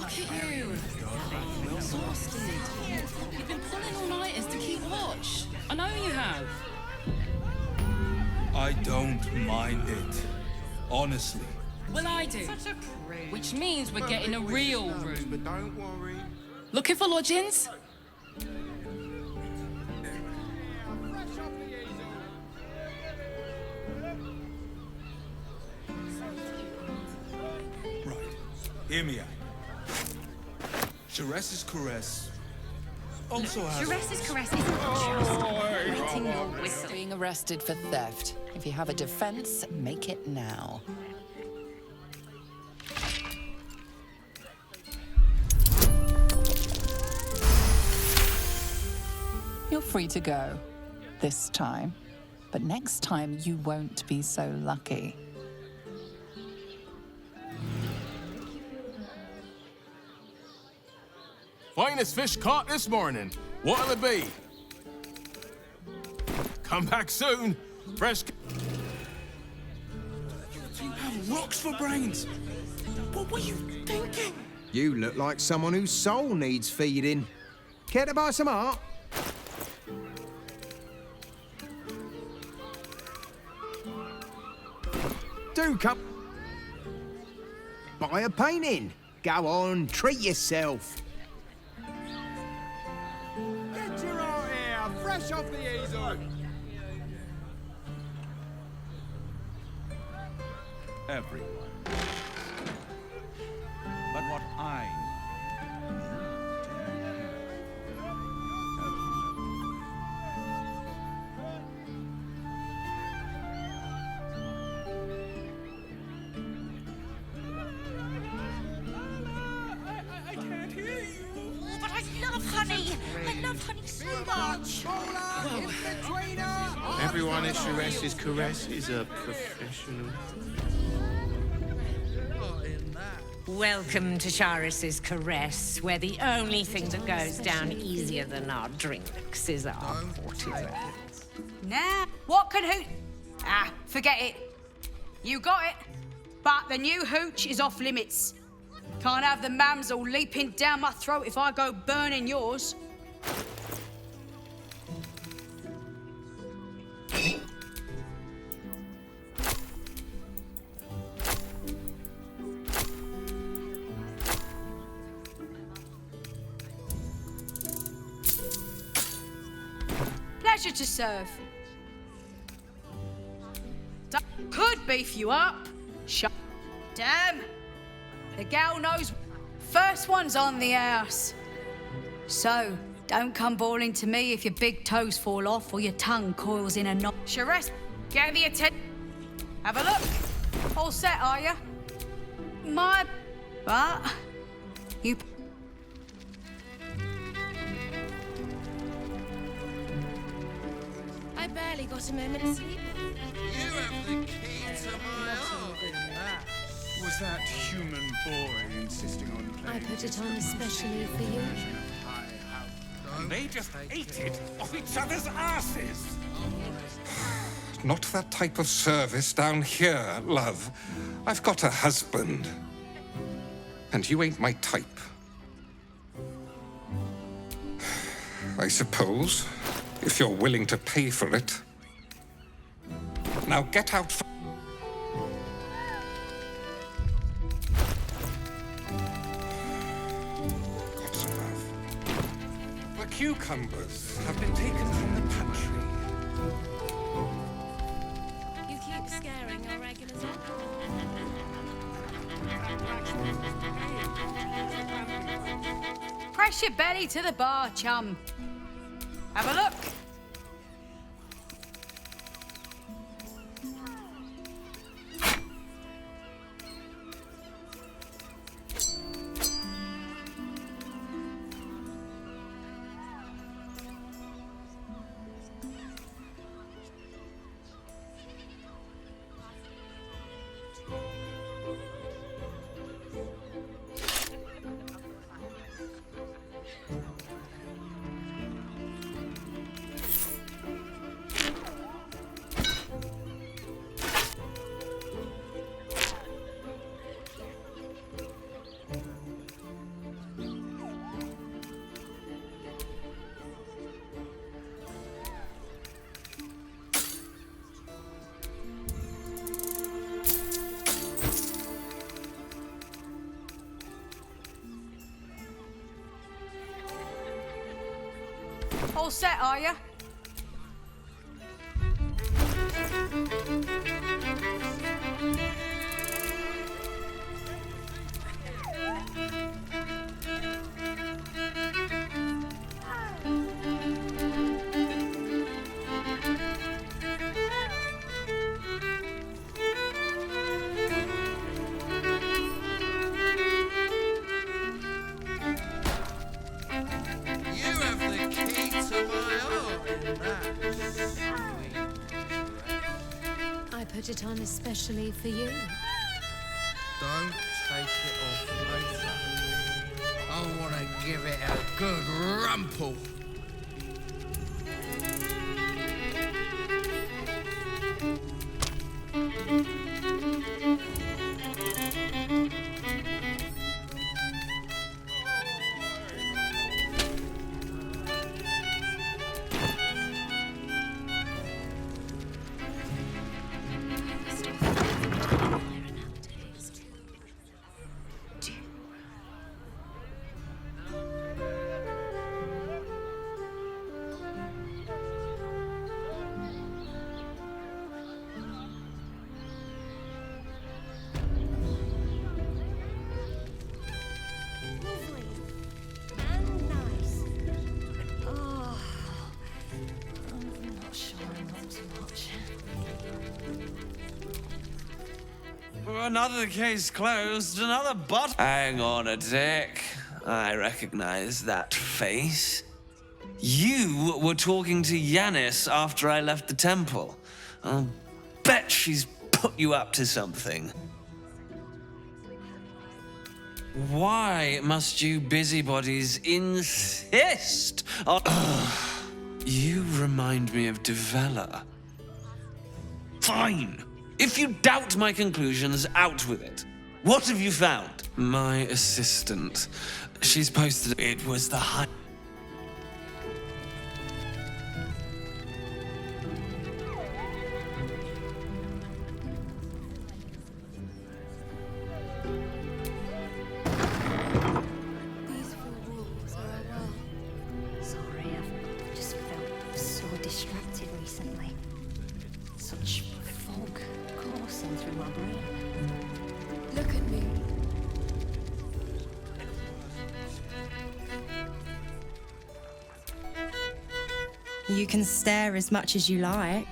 Look at you. Exhausted. You've been pulling all-nighters to keep watch. I know you have. I don't mind it. Honestly. Well, I do. Which means we're getting a real room. But don't worry. Looking for lodgings? Right. Hear me out. Chares's caress also has... Chares's caress isn't just wetting your whistle. Being arrested for theft. If you have a defense, make it now. You're free to go. This time. But next time, you won't be so lucky. Finest fish caught this morning. What'll it be? Come back soon. Fresh. You have rocks for brains. What were you thinking? You look like someone whose soul needs feeding. Care to buy some art? Do come. Buy a painting. Go on, treat yourself. Get your art here, fresh off the easel. Everyone. But what I But I love honey. I love honey so much. Everyone at Chares's caress is a professional. Welcome to Charis's Caress, where the only thing that goes down easier than our drinks is our courtesans. Nah, what can hoot? Ah, forget it. You got it. But the new hooch is off limits. Can't have the mamsel leaping down my throat if I go burning yours. Pleasure to serve. Could beef you up. Damn. The gal knows first one's on the house. So, don't come bawling to me if your big toes fall off or your tongue coils in a knot. Chares, get the attention. Have a look. All set, are you? My... But... You... I barely got a moment of sleep. You have the key to my heart. Was that human boy insisting on I playing? put it on especially for you. And they just ate it off each other's asses. Not that type of service down here, love. I've got a husband. And you ain't my type. I suppose, if you're willing to pay for it. Now get out. God's love. The cucumbers have been taken from the pantry. You keep scaring our regulars up. Press your belly to the bar, chum. Have a look. all set, are you? You have the key to my heart in that. I put it on especially for you. Don't take it off later. I want to give it a good rumple. Another case closed, another bot. Hang on a tick. I recognize that face. You were talking to Yanis after I left the temple. I'll bet she's put you up to something. Why must you busybodies insist on... You remind me of Devella. Fine. If you doubt my conclusions, out with it. What have you found? My assistant. She's posted... It was the high... These four walls are a well. Sorry, I've just felt so distracted recently. Such fog coursing through my brain. Look at me. You can stare as much as you like.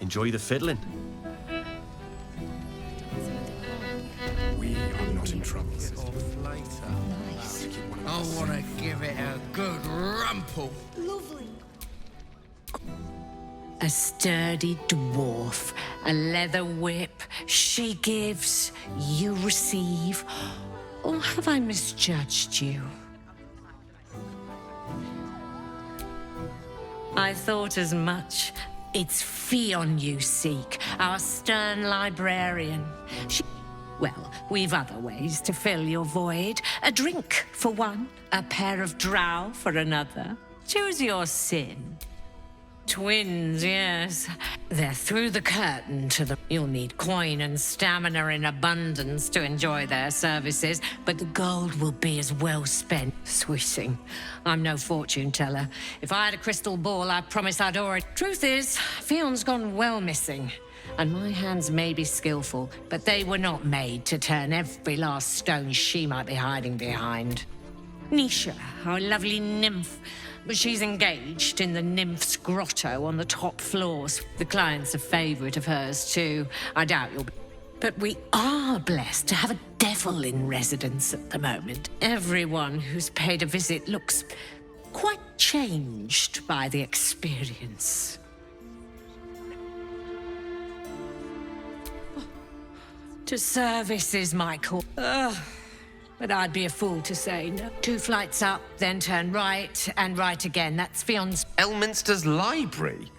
Enjoy the fiddling. We are not in trouble. Get off later. Nice. I want to give it a good rumple. Lovely. A sturdy dwarf, a leather whip. She gives, you receive. Or have I misjudged you? I thought as much. It's Fionn you seek, our stern librarian. Well, we've other ways to fill your void. A drink for one, a pair of drow for another. Choose your sin. Twins, yes. They're through the curtain to the... You'll need coin and stamina in abundance to enjoy their services, but the gold will be as well spent swishing. I'm no fortune teller. If I had a crystal ball, I promise I'd already... Truth is, Fionn's gone well missing. And my hands may be skillful, but they were not made to turn every last stone she might be hiding behind. Nisha, our lovely nymph, but she's engaged in the nymph's grotto on the top floors. The client's a favorite of hers, too. I doubt you'll be... But we are blessed to have a devil in residence at the moment. Everyone who's paid a visit looks quite changed by the experience. To service is my call. But I'd be a fool to say no. 2 flights up, then turn right, and right again. That's Fionn's... Elminster's library?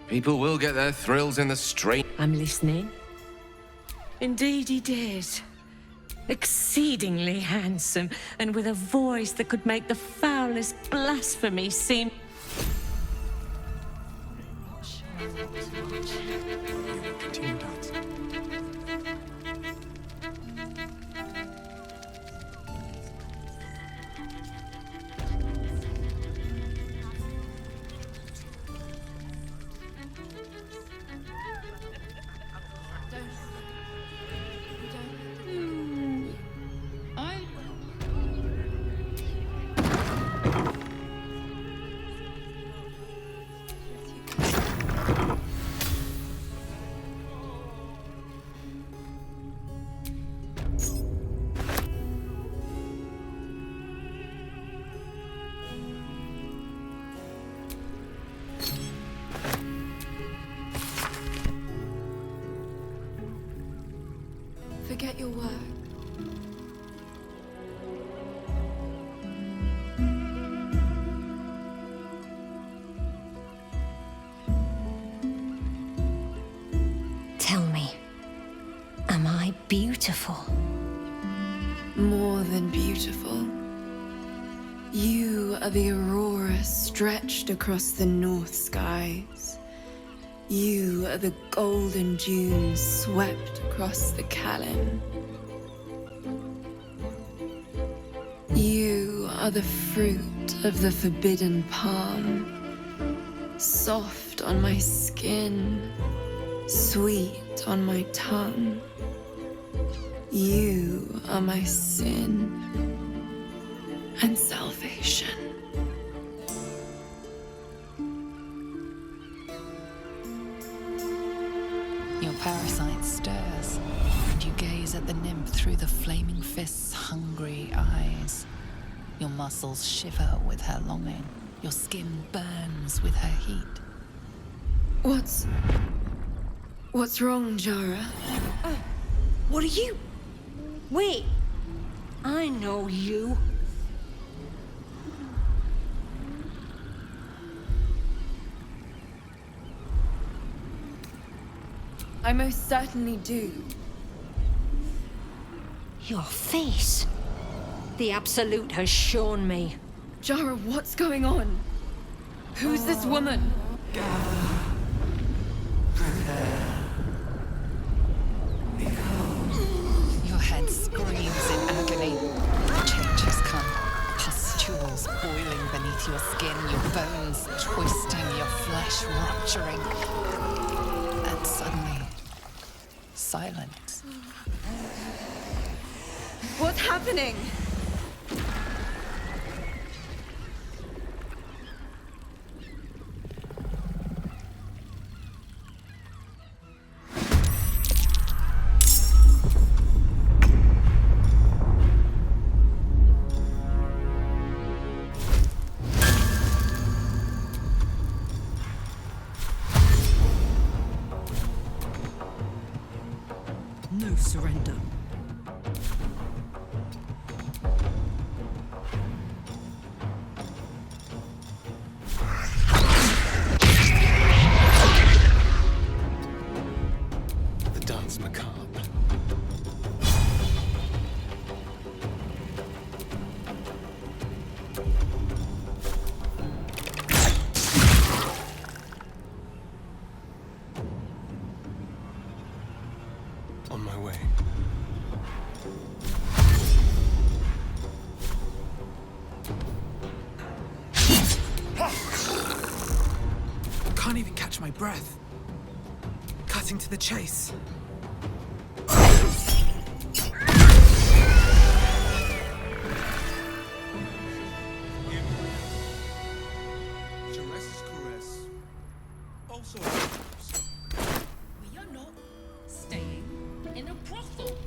People will get their thrills in the street. I'm listening. Indeed he did. Exceedingly handsome, and with a voice that could make the foulest blasphemy seem... Continue dancing. back. Tell me, am I beautiful? More than beautiful. You are the aurora stretched across the north skies. You are the golden dunes swept across the Callan. You are the fruit of the forbidden palm, soft on my skin, sweet on my tongue. You are my sin and salvation. Your parasite stirs, and you gaze at the nymph through the flaming fist's hungry eyes. Your muscles shiver with her longing. Your skin burns with her heat. What's wrong, Jara? What are you? Wait, I know you. I most certainly do. Your face. The Absolute has shown me. Jara, what's going on? Who's this woman? Your head screams in agony. Change has come. Pustules boiling beneath your skin, your bones twisting, your flesh rupturing. And suddenly, silence. What's happening? No surrender. The dance macabre. On my way. Can't even catch my breath. Cutting to the chase. Caresses caress. Also. We are not staying in a brothel.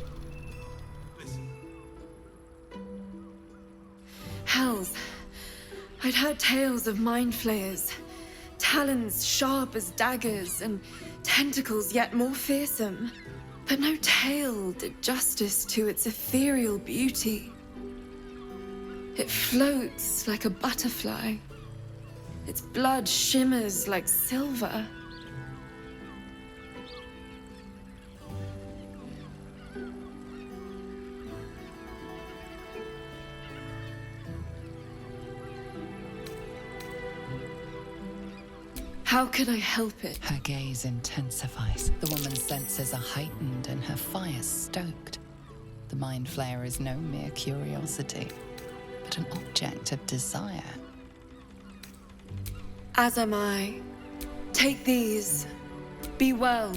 Hells. I'd heard tales of mind flayers. Talons sharp as daggers and tentacles yet more fearsome. But no tale did justice to its ethereal beauty. It floats like a butterfly. Its blood shimmers like silver. How can I help it? Her gaze intensifies. The woman's senses are heightened and her fire stoked. The mind flayer is no mere curiosity, but an object of desire. As am I. Take these. Be well.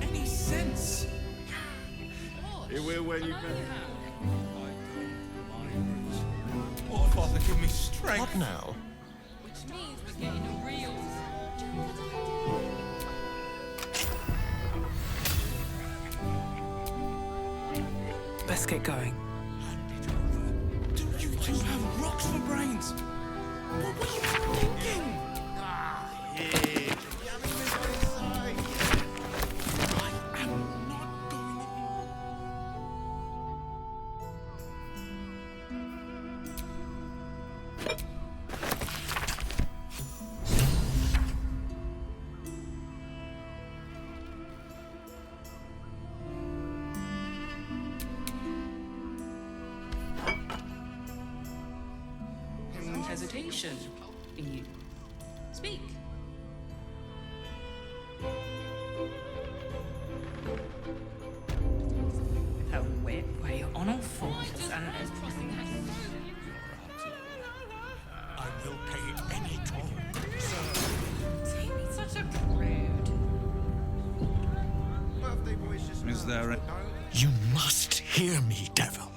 Any sense? Here we're where you go. Oh, Father, give me strength. What now? Which means we're getting a real. Let's get going. Do you two have rocks for brains? What were you thinking? Hesitation in you. Speak. Oh, where you're on all fours and I will pay any toll, sir. such a prude. Is there a... You must hear me, devil.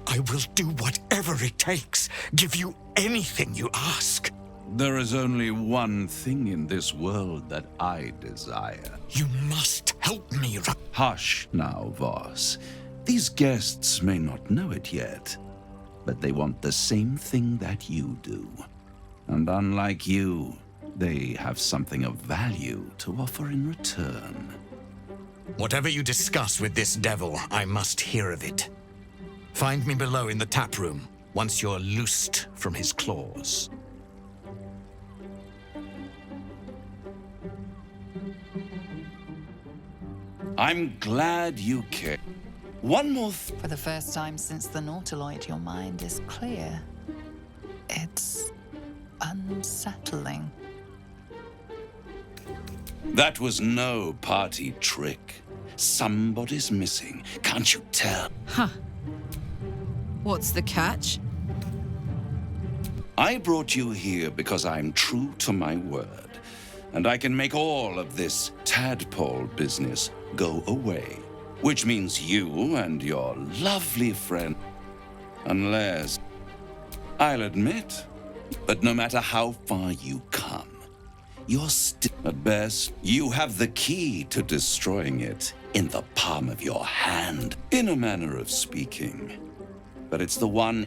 I will do whatever it takes. Give you anything you ask. There is only one thing in this world that I desire. You must help me. Hush now, Voss. These guests may not know it yet, but they want the same thing that you do. And unlike you, they have something of value to offer in return. Whatever you discuss with this devil, I must hear of it. Find me below in the tap room, once you're loosed from his claws. I'm glad you care. One more For the first time since the Nautiloid, your mind is clear. It's unsettling. That was no party trick. Somebody's missing. Can't you tell? Huh. What's the catch? I brought you here because I'm true to my word, and I can make all of this tadpole business go away, which means you and your lovely friend, unless, I'll admit, but no matter how far you come, you're still, at best, you have the key to destroying it in the palm of your hand, in a manner of speaking. But it's the one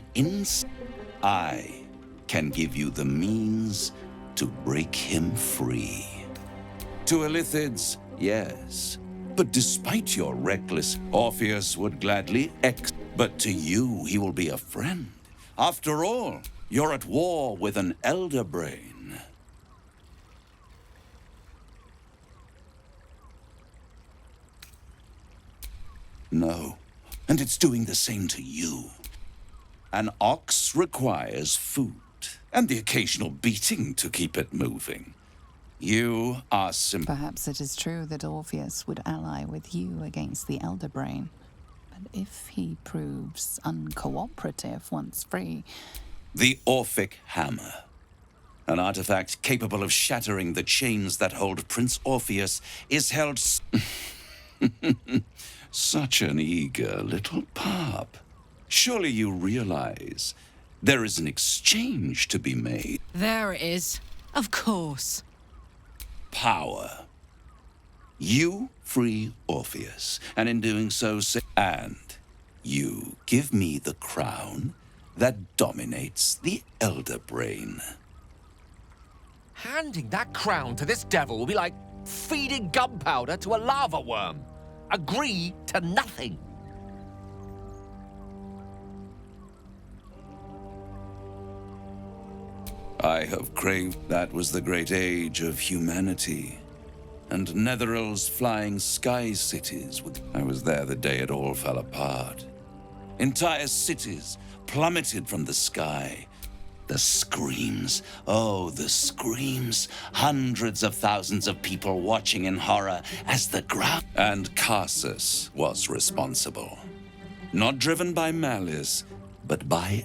I can give you the means to break him free. To Illithids, yes. But despite your reckless, Orpheus would gladly but to you, he will be a friend. After all, you're at war with an elder brain. No, and it's doing the same to you. An ox requires food, and the occasional beating to keep it moving. You are Perhaps it is true that Orpheus would ally with you against the Elder Brain. But if he proves uncooperative once free... The Orphic Hammer. An artifact capable of shattering the chains that hold Prince Orpheus is held... Such an eager little pup. Surely you realize there is an exchange to be made. There it is. Of course. Power. You free Orpheus, and in doing so, and you give me the crown that dominates the Elder Brain. Handing that crown to this devil will be like feeding gunpowder to a lava worm. Agree to nothing. I have craved. That was the great age of humanity. And Netherill's flying sky cities. I was there the day it all fell apart. Entire cities plummeted from the sky. The screams, oh, the screams. Hundreds of thousands of people watching in horror as the ground... And Carsus was responsible. Not driven by malice, but by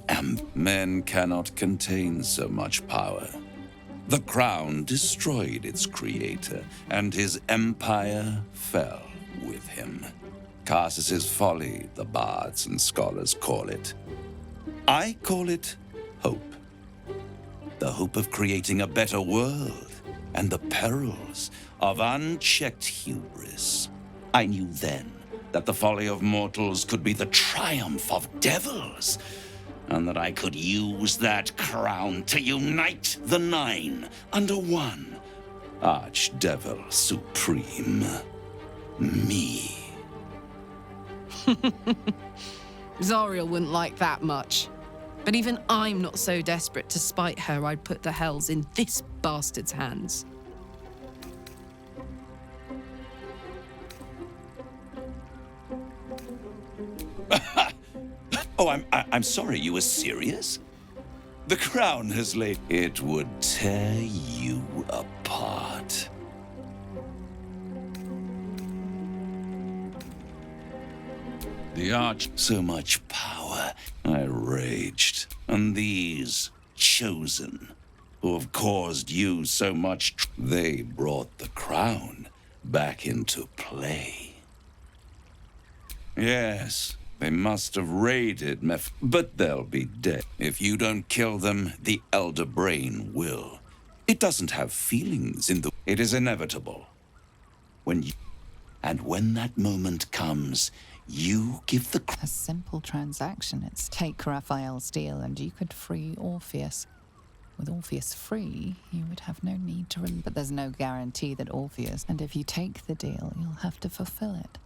Men cannot contain so much power. The crown destroyed its creator, and his empire fell with him. Carsus's folly, the bards and scholars call it. I call it hope. The hope of creating a better world, and the perils of unchecked hubris. I knew then that the folly of mortals could be the triumph of devils, and that I could use that crown to unite the Nine under one Archdevil Supreme. Me. Zariel wouldn't like that much. But even I'm not so desperate to spite her I'd put the hells in this bastard's hands. Oh, I'm sorry, you were serious? The crown has laid... It would tear you apart. The Arch... So much power. I raged. And these chosen, who have caused you so much... They brought the crown back into play. Yes, they must have raided but they'll be dead. If you don't kill them, the Elder Brain will. It doesn't have feelings in the... It is inevitable. And when that moment comes, you give the... A simple transaction. It's take Raphael's deal and you could free Orpheus. With Orpheus free, you would have no need to... But there's no guarantee that Orpheus... And if you take the deal, you'll have to fulfill it.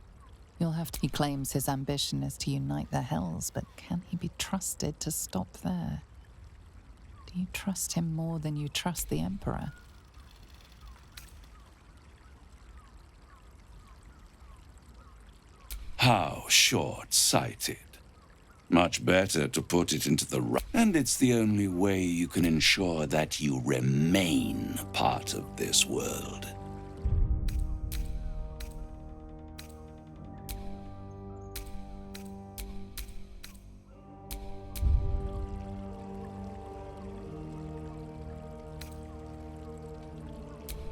You'll have to... He claims his ambition is to unite the hells, but can he be trusted to stop there? Do you trust him more than you trust the Emperor? How short-sighted. Much better to put it into the right. And it's the only way you can ensure that you remain part of this world.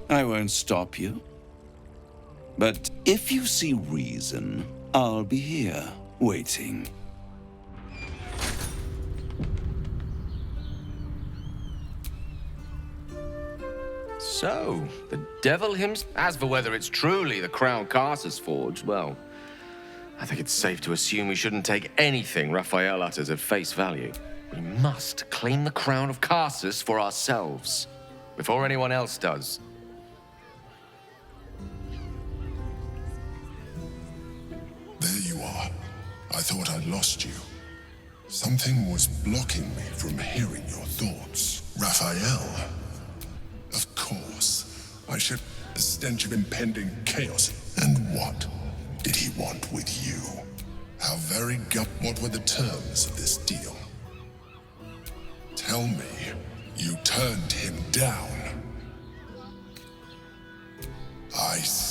I won't stop you. But if you see reason, I'll be here, waiting. So, the devil himself. As for whether it's truly the crown Carsus forged, well, I think it's safe to assume we shouldn't take anything Raphael utters at face value. We must claim the crown of Carsus for ourselves, before anyone else does. There you are. I thought I'd lost you. Something was blocking me from hearing your thoughts. Raphael. Of course. I should... The stench of impending chaos. And what did he want with you? How very What were the terms of this deal? Tell me, you turned him down.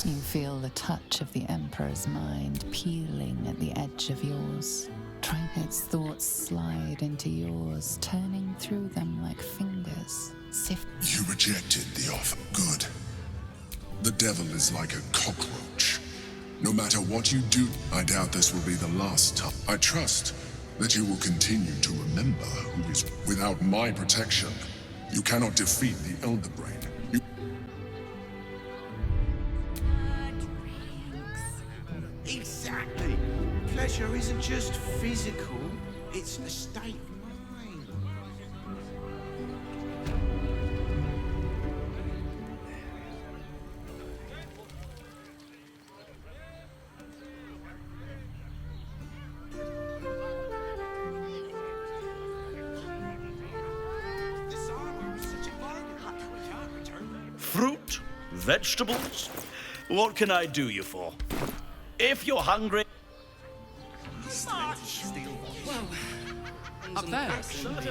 You feel the touch of the Emperor's mind peeling at the edge of yours. Trying its thoughts slide into yours, turning through them like fingers. You rejected the offer. Good. The devil is like a cockroach. No matter what you do, I doubt this will be the last time. I trust that you will continue to remember who is... Without my protection, you cannot defeat the Elder Brain. Exactly. Pleasure isn't just physical, it's a state of mind. Fruit? Vegetables? What can I do you for? If you're hungry... Well, up there,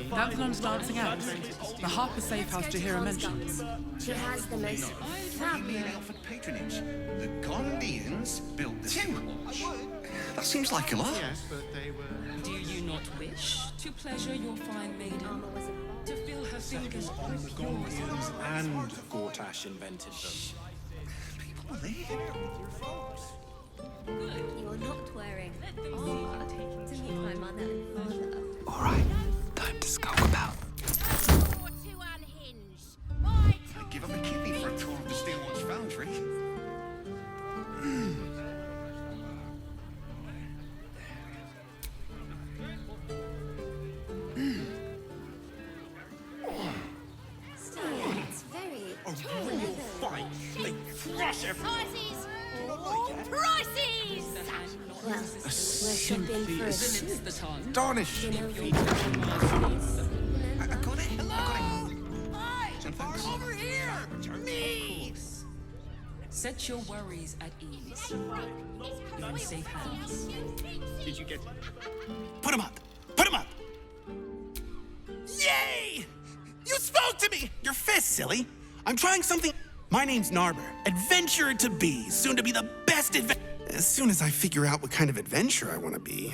Danthon's dancing out. The Harper Safe House Jahira mentions. She has the most fabulous offered patronage. The Gondians built this. That seems like a lot. Yes, but they were... Do you not wish to pleasure your fine maiden? To feel her fingers on the Gondians and Gortash invented them. People were there. You are not wearing armor to meet my mother and father. All right, time to skulk about. I'd give up a kidney for a tour of the Steelwatch Foundry. Prices! Well, we're shopping for a suit. Astonish. You know, I got it. Hello. Over here! Me! Set your worries at ease. You're in safe hands. Did you get it? Put him up! Put him up! Yay! You spoke to me! Your fist, silly. I'm trying something. My name's Narber. Adventurer to be. Soon to be the best as soon as I figure out what kind of adventurer I want to be.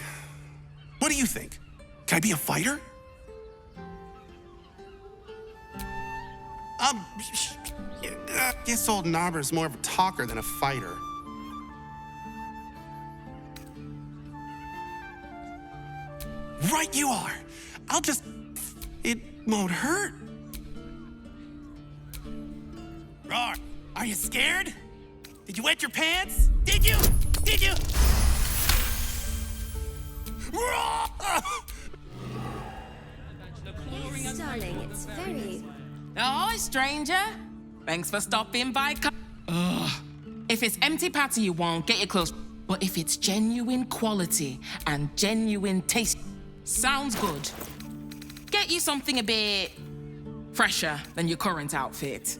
What do you think? Can I be a fighter? Guess old Narber's more of a talker than a fighter. Right you are. I'll just... It won't hurt. Roar, are you scared? Did you wet your pants? Did you? Did you? Roar! yes, darling, it's very... Oh, stranger. Thanks for stopping by. If it's empty patty you want, get your clothes. But if it's genuine quality and genuine taste, sounds good. Get you something a bit fresher than your current outfit.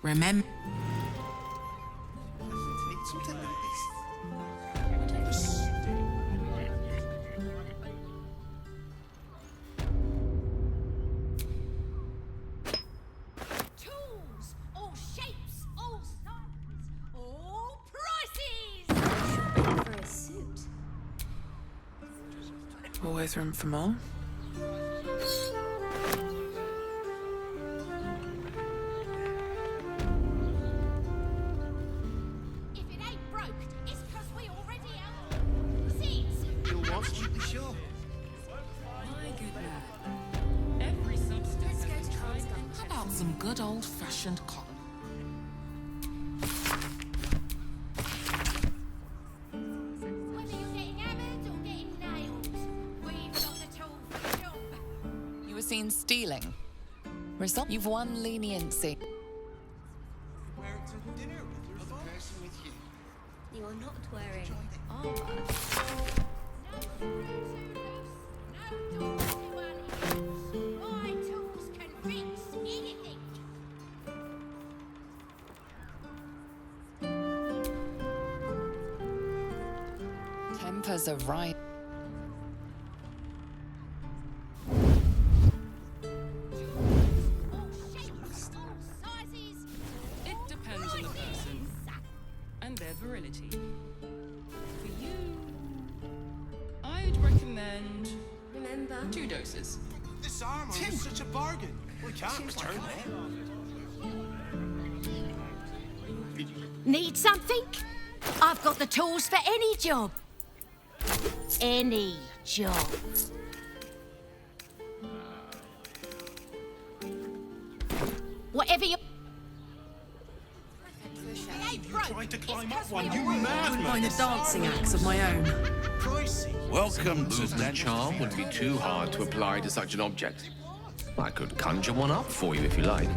Remember. Something like Tools, all shapes, all sizes, all prices! For a suit. Always room for more. Some good old-fashioned cotton. Whether you're getting hammered or getting nailed, we've got the tool for the job. You were seen stealing. Result, you've won leniency. wear it to dinner with your person with you. You are not wearing armor. No door to anyone. My tools can fix anything. Tempers are right. It depends on the person and their virility. For you, I'd recommend Remember 2 doses. This armor is such a bargain. We can't return it. Need something? I've got the tools for any job. Any job. Whatever you... Trying to climb up one, I you wouldn't madman. mind the dancing acts of my own. Welcome to Movement charm wouldn't be too hard to apply to such an object. I could conjure one up for you if you like.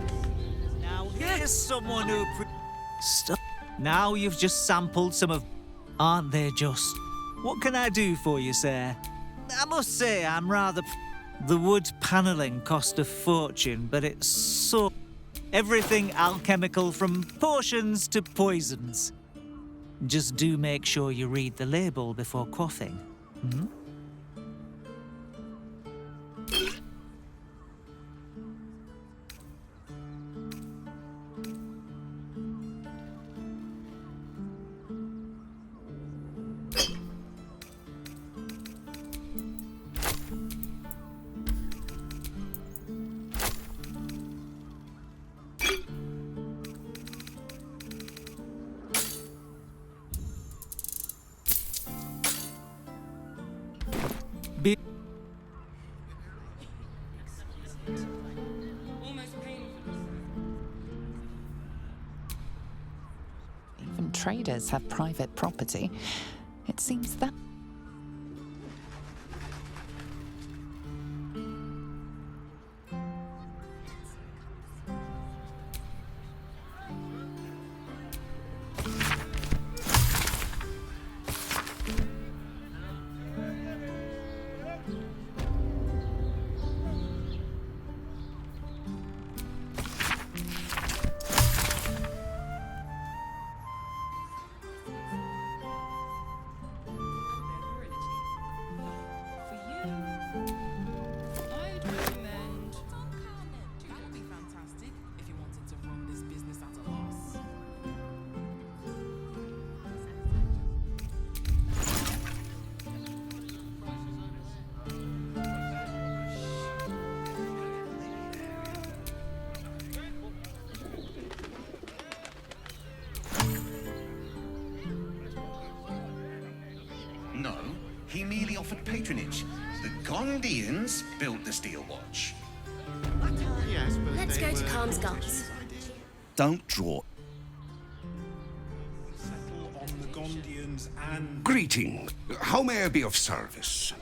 Now here's someone who Stop. Now you've just sampled some of... Aren't they just? What can I do for you, sir? I must say I'm rather... The wood panelling cost a fortune, but it's so... Everything alchemical from potions to poisons. Just do make sure you read the label before quaffing. Hmm? traders have private property. It seems that... No, he merely offered patronage. The Gondians built the steel watch. Yes, but Let's go to Calm's Guts. Don't draw. Settle on the Gondians and... Greeting. How may I be of service?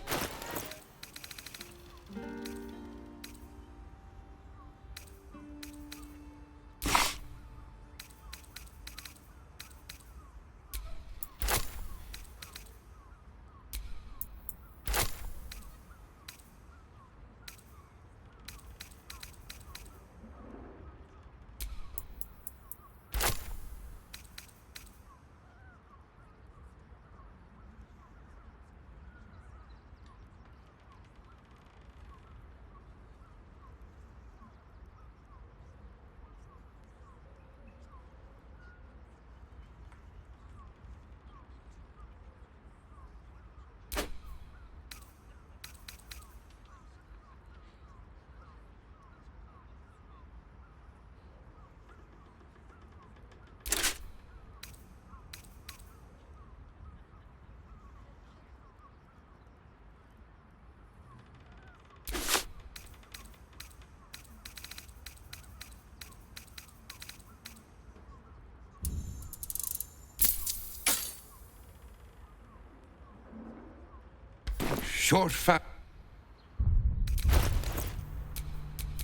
Short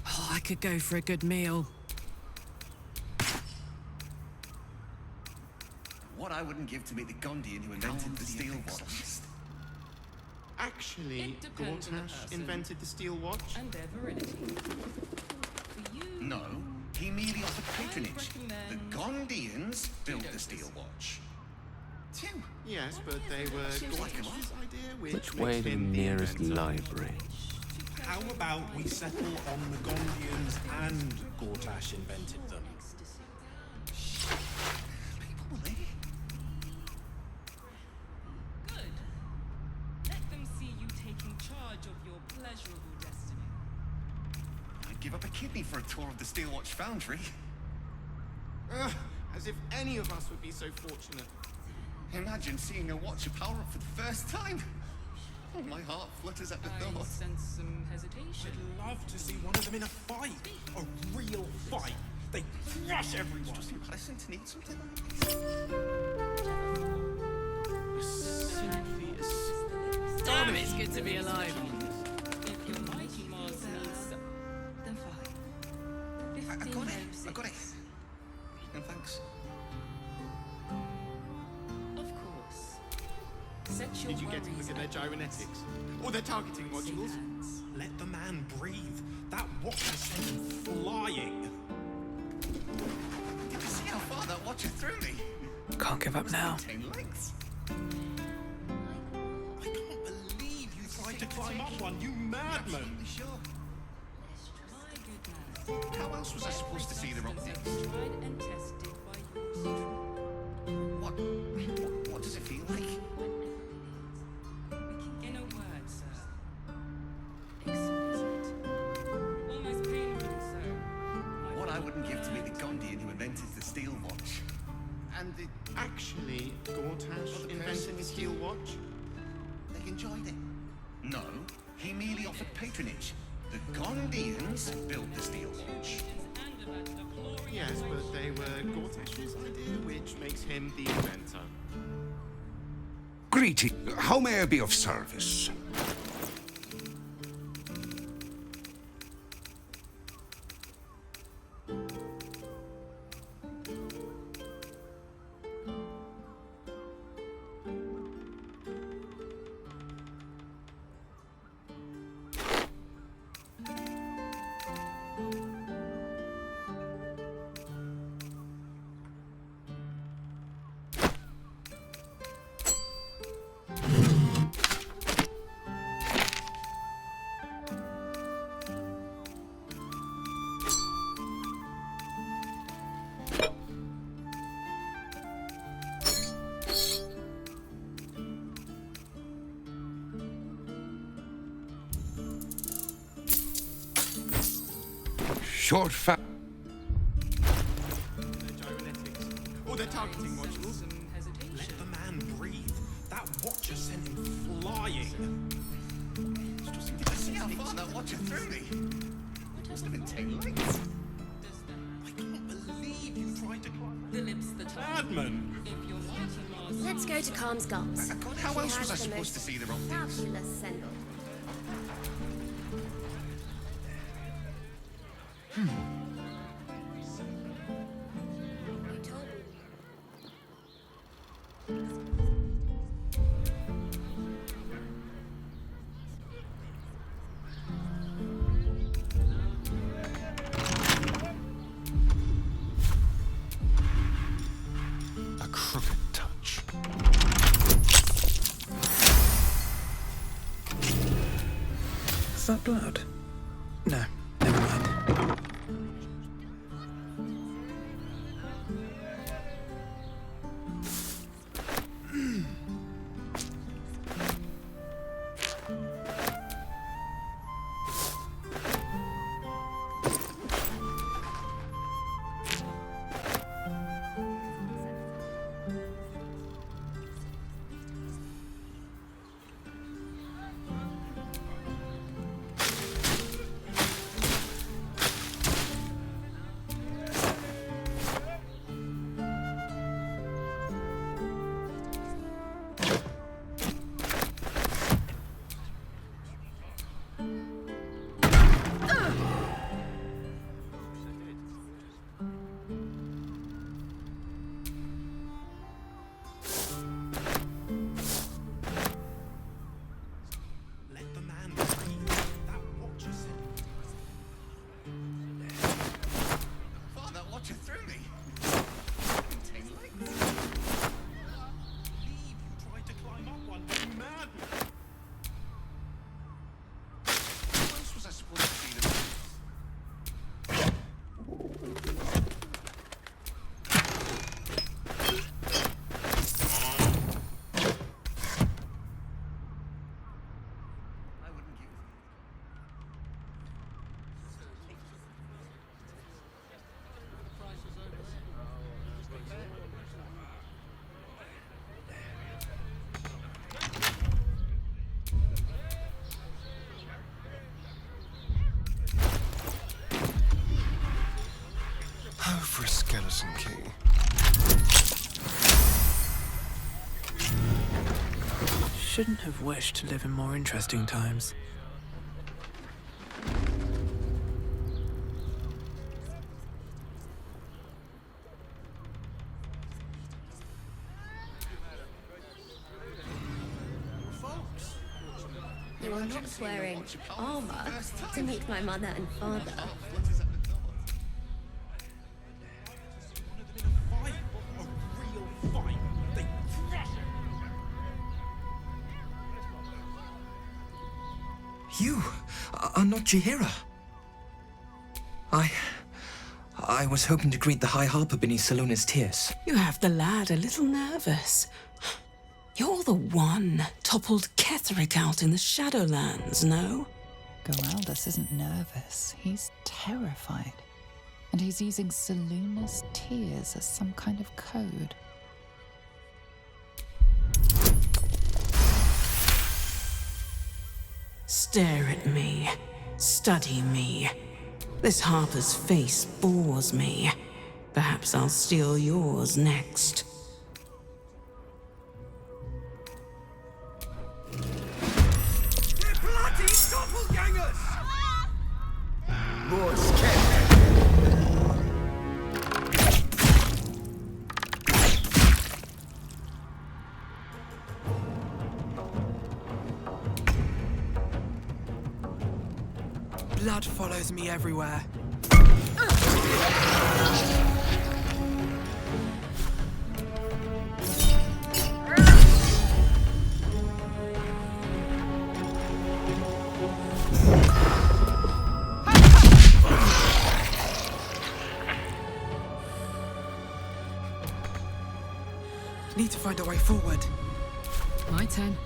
Oh, I could go for a good meal. What I wouldn't give to meet the Gondian who invented the steel watch. Actually, Gortash invented the steel watch? And their validity. No, he merely offered patronage. The Gondians built the steel watch. Tim. Yes, but they were Gortash's idea, Which way to the nearest library? How about we settle on the Gondians and Gortash invented them? Good. Let them see you taking charge of your pleasurable destiny. I'd give up a kidney for a tour of the steel watch foundry. Ugh, as if any of us would be so fortunate. Imagine seeing a watch power up for the first time. Oh, my heart flutters at the I thought. sense some hesitation. I'd love to see one of them in a fight. A real fight. They crush everyone. Just impressing to need something. Damn, it's good to be alive. If your mighty Mars needs then fine. I got it. And thanks. Of course. Set your Did you get to look at their gyrometics? Or their targeting modules? Let the man breathe. That watch is sent him flying. Did you see how far that watch threw me? Can't give up now. Lengths. I can't believe you tried to climb up one, you madman. Sure. How else was I supposed to see the optics? Tried and tested by use. What does it feel like? In a word, sir. Exquisite. Almost painful, sir. What I wouldn't give to meet the Gondian who invented the steel watch. And did actually Gortash invented the steel watch? They enjoyed it. No, he merely offered patronage. The Gondians built the steel watch. Yes, but they were Gortash's idea, which makes him the inventor. Greeting. How may I be of service? Short fa- Oh, they're targeting modules. Let the man breathe. That watcher sent him flying. Did you see how far that watcher threw me? It must have been 10 legs. I can't believe you tried to climb. Philip's the top. Badman. Let's go to Calm's Gulls. How else was I supposed to see the optics? Fabulous sendal. A crooked touch. Is that blood? No, never mind. Oh, for a skeleton key. Shouldn't have wished to live in more interesting times. You are not wearing armor to meet my mother and father. You are not Jahira. I was hoping to greet the High Harper beneath Salona's tears. You have the lad a little nervous. You're the one toppled Ketheric out in the Shadowlands, no? Goaldus isn't nervous. He's terrified. And he's using Salona's tears as some kind of code. Stare at me. Study me. This Harper's face bores me. Perhaps I'll steal yours next. Bloody doppelgangers! More scared. Blood follows me everywhere. Need to find a way forward. My turn.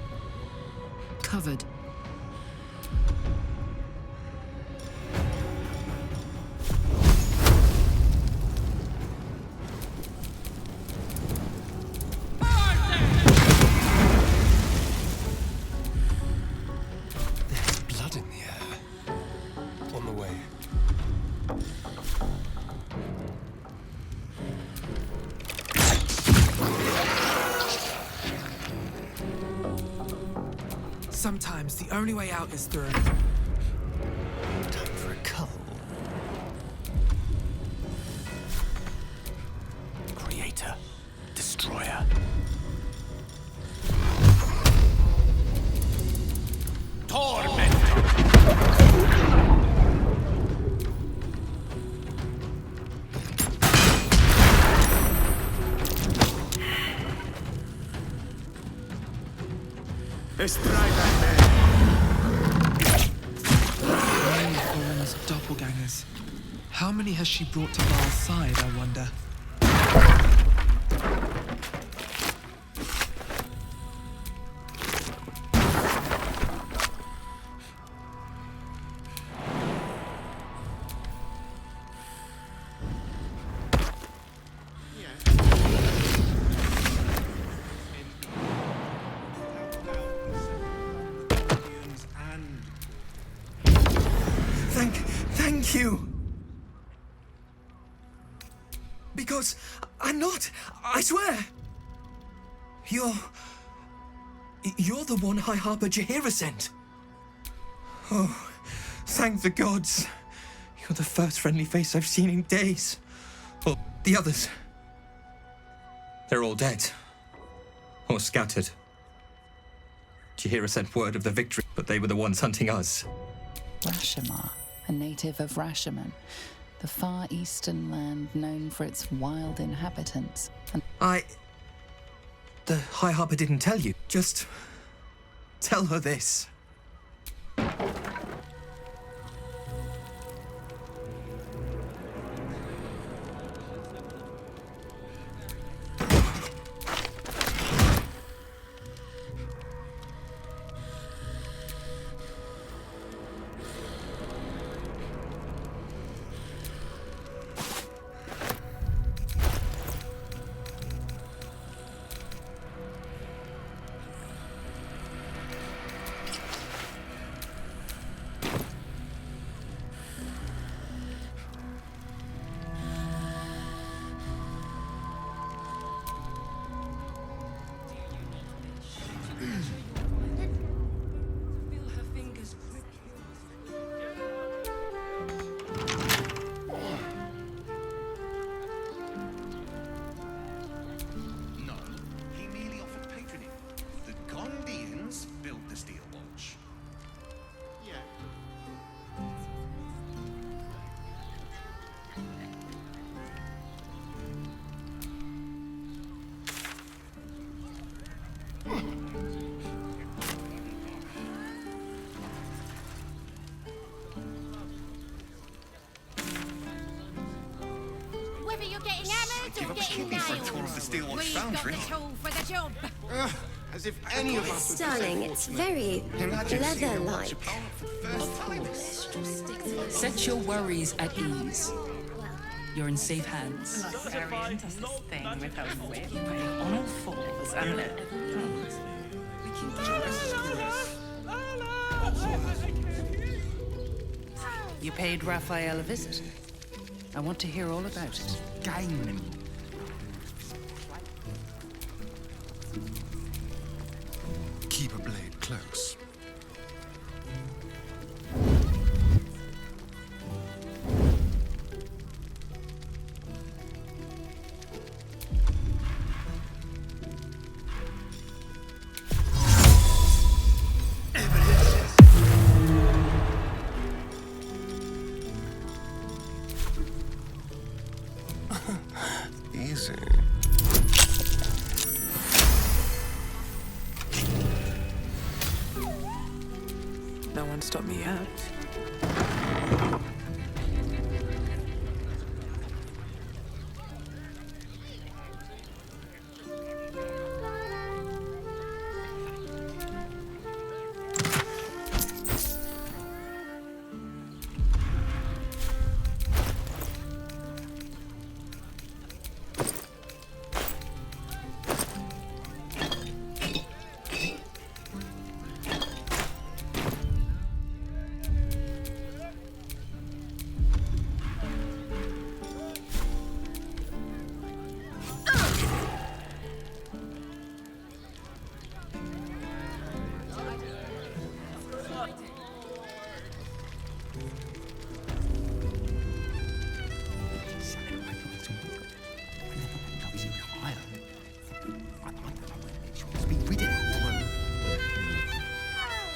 Covered. There's blood in the air. On the way. Sometimes the only way out is through. Time for a cull. Creator. Destroyer. Owen's doppelgangers. How many has she brought to Val's side, I wonder? Thank you. Because I'm not, I swear. You're the one High Harper Jaheira sent. Oh, thank the gods. You're the first friendly face I've seen in days. Well, the others. They're all dead. Or scattered. Jaheira sent word of the victory, but they were the ones hunting us. Rashomar, a native of Rashomon, the far eastern land known for its wild inhabitants. And The High Harper didn't tell you. Just tell her this. No, he merely offered patronage. The Gondians built the Steel Watch. Yeah. Whether you're getting hammered or getting nailed, we've got the tool for the job. As if any of us would be so Darling, it's very leather-like. Set your worries at ease. You're in safe hands. Arian does this thing with her whip, on all fours, and let everyone. We can You paid Raphael a visit. I want to hear all about it. Game. Keep a blade close. Easy. No one stopped me yet.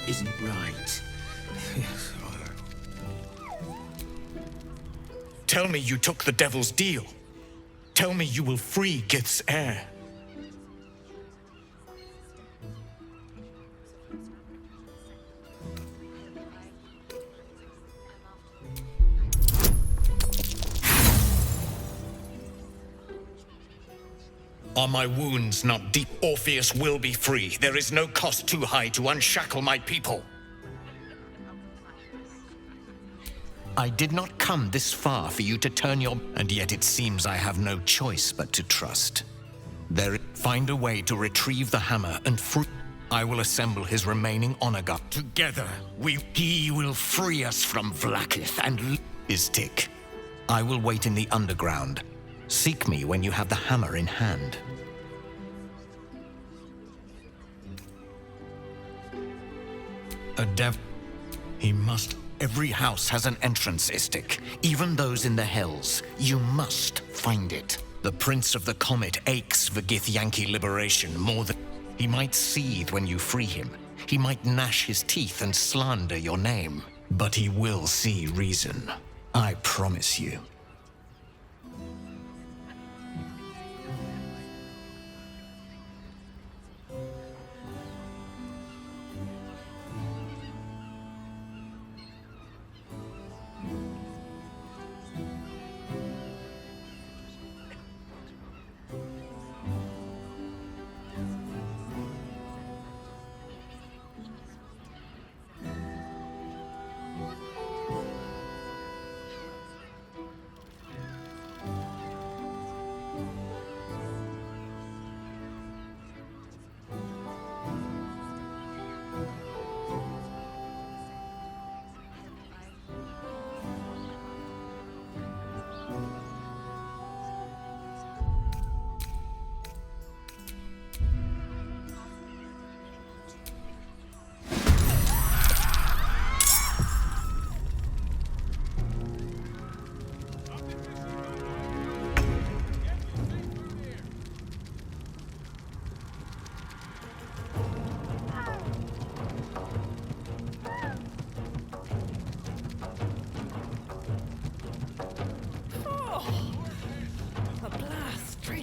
Isn't right. Yes, Tell me you took the devil's deal. Tell me you will free Gith's heir. Are my wounds not deep? Orpheus will be free. There is no cost too high to unshackle my people. I did not come this far for you to turn your... And yet it seems I have no choice but to trust. Find a way to retrieve the hammer and free... I will assemble his remaining honor guard. Together, he will free us from Vlaakith and Istik. I will wait in the underground. Seek me when you have the hammer in hand. A dev... He must... Every house has an entrance, Istik. Even those in the Hells. You must find it. The Prince of the Comet aches for Githyanki liberation more than... He might seethe when you free him. He might gnash his teeth and slander your name. But he will see reason. I promise you.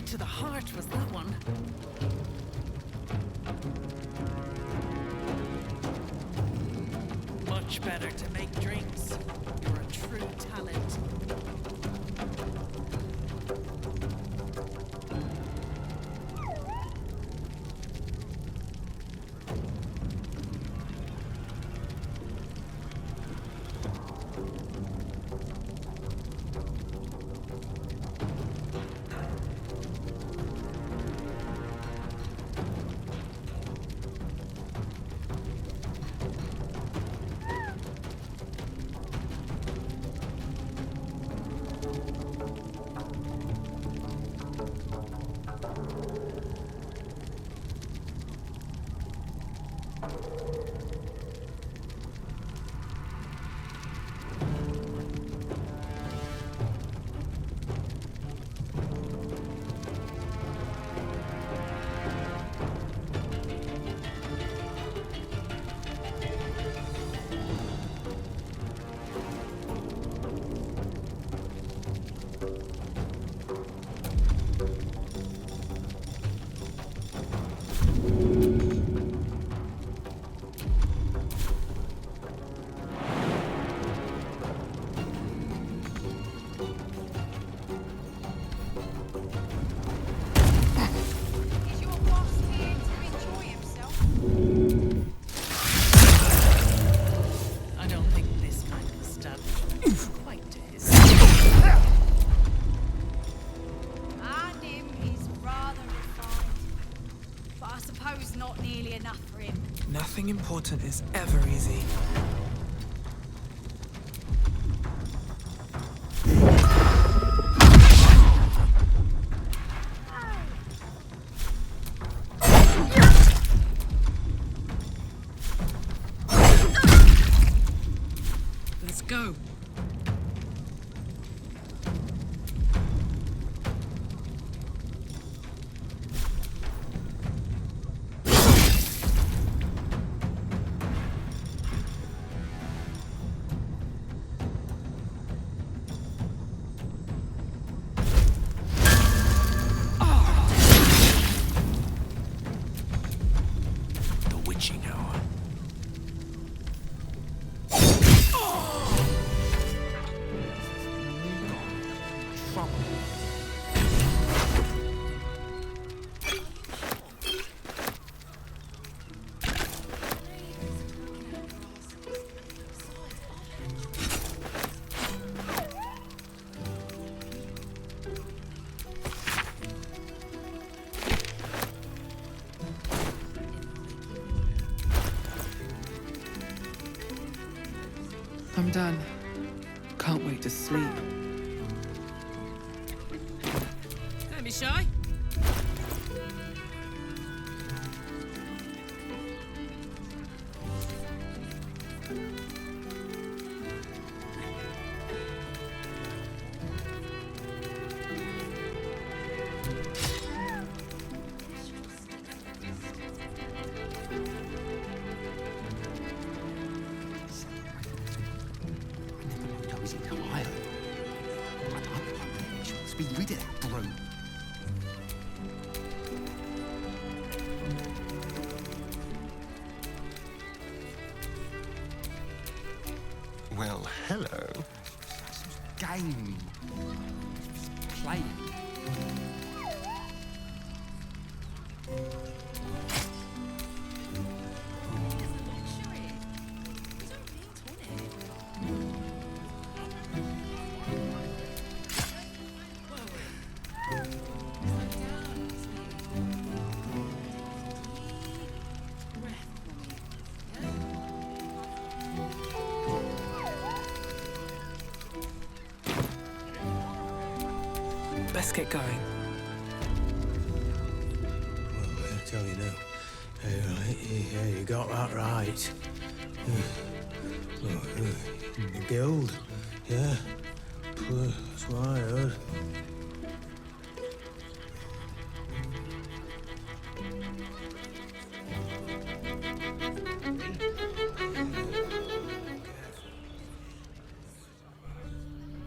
To the heart was that one. Much better to make drinks. You're a true talent. It's not nearly enough for him. Nothing important is ever easy. Let's go. The witching hour. I'm done. Can't wait to sleep. Don't be shy. Goes in higher. Let's be rid of that brute. Well, hello. Game. Play. Let's get going. Well, I'll tell you now. Yeah, you got that right. The guild. Yeah. That's what I heard.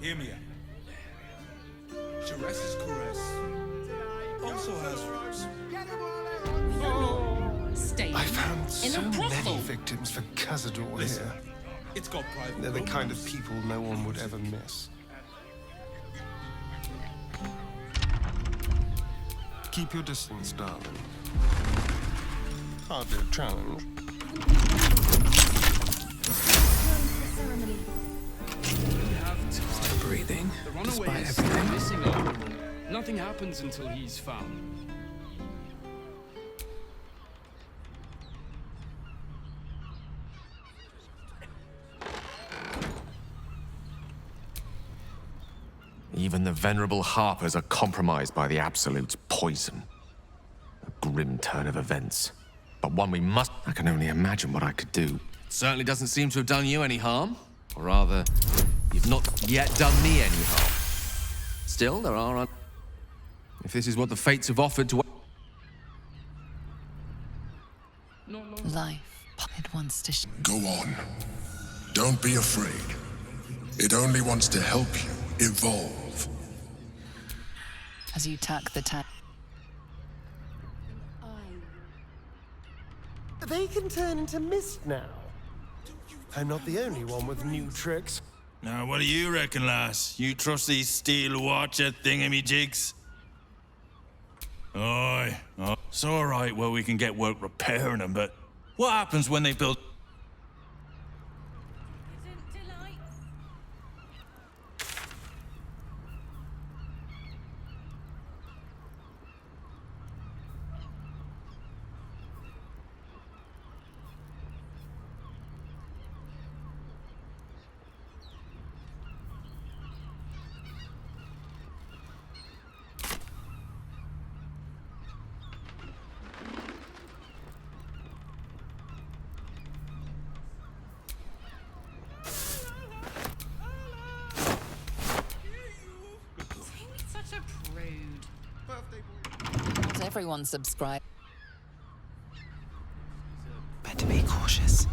Hear me out. Jerez's caress also has roots. Stay I found in so a brothel. many victims for Cazador Listen, here. it's got private. They're the kind of people no one would ever miss. Keep your distance, darling. Hardly a challenge. Still breathing, The runaway despite is still everything. missing over. Nothing happens until he's found. Even the venerable harpers are compromised by the Absolute's poison. A grim turn of events. But one we must... I can only imagine what I could do. Certainly doesn't seem to have done you any harm. Or rather, you've not yet done me any harm. Still, there are... If this is what the fates have offered to... Life, it wants to... Go on. Don't be afraid. It only wants to help you evolve. As you tuck the tag. They can turn into mist now. I'm not the only one with new tricks. Now, what do you reckon, lass? You trust these steel watcher thingamajigs? Aye. Oh, it's all right, well, we can get work repairing them, but what happens when they build... everyone subscribe. Better be cautious.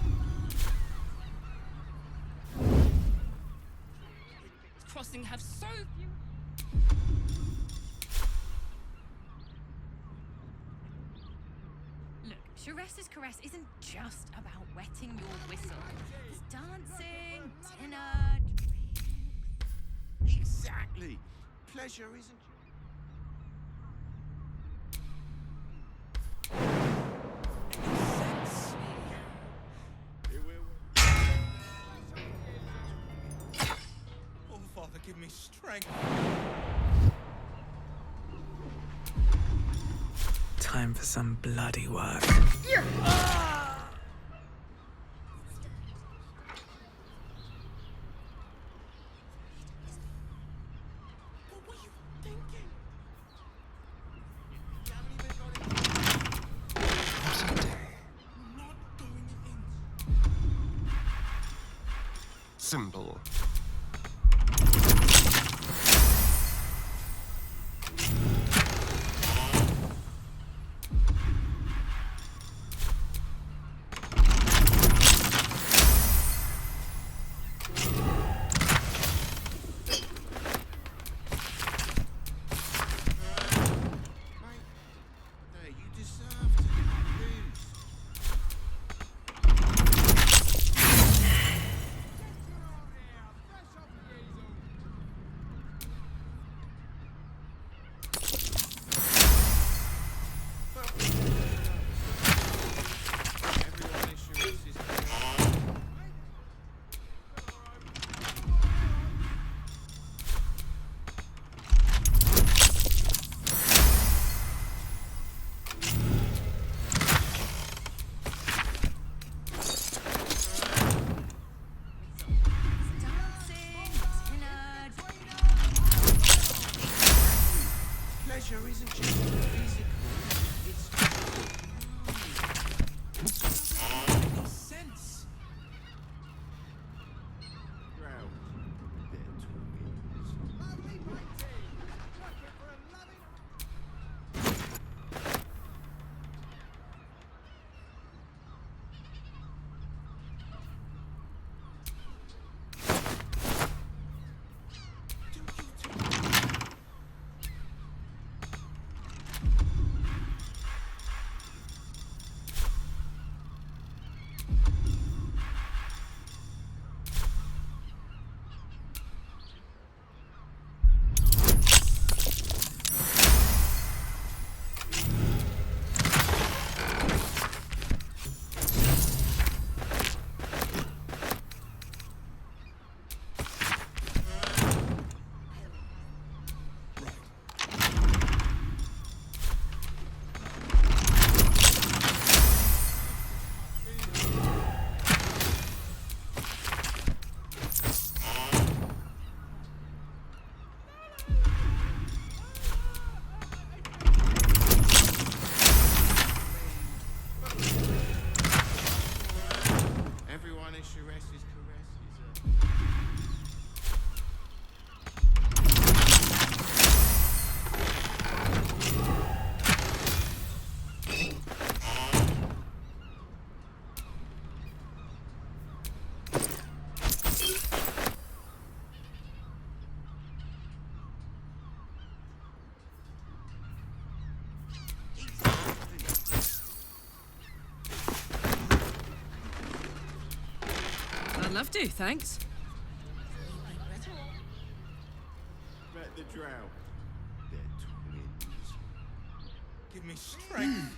Crossing have so few. Look, Sharesa's caress isn't just about wetting your whistle. It's dancing, dinner. Exactly. Pleasure isn't. Oh, Father, give me strength. Time for some bloody work. Simple. You deserve to lose. Pleasure isn't just physical, it's any sense. Drow, they're twins. Everyone in Sharesa's caress is I'd love to, thanks. Let the drow. They're twins. Give me strength.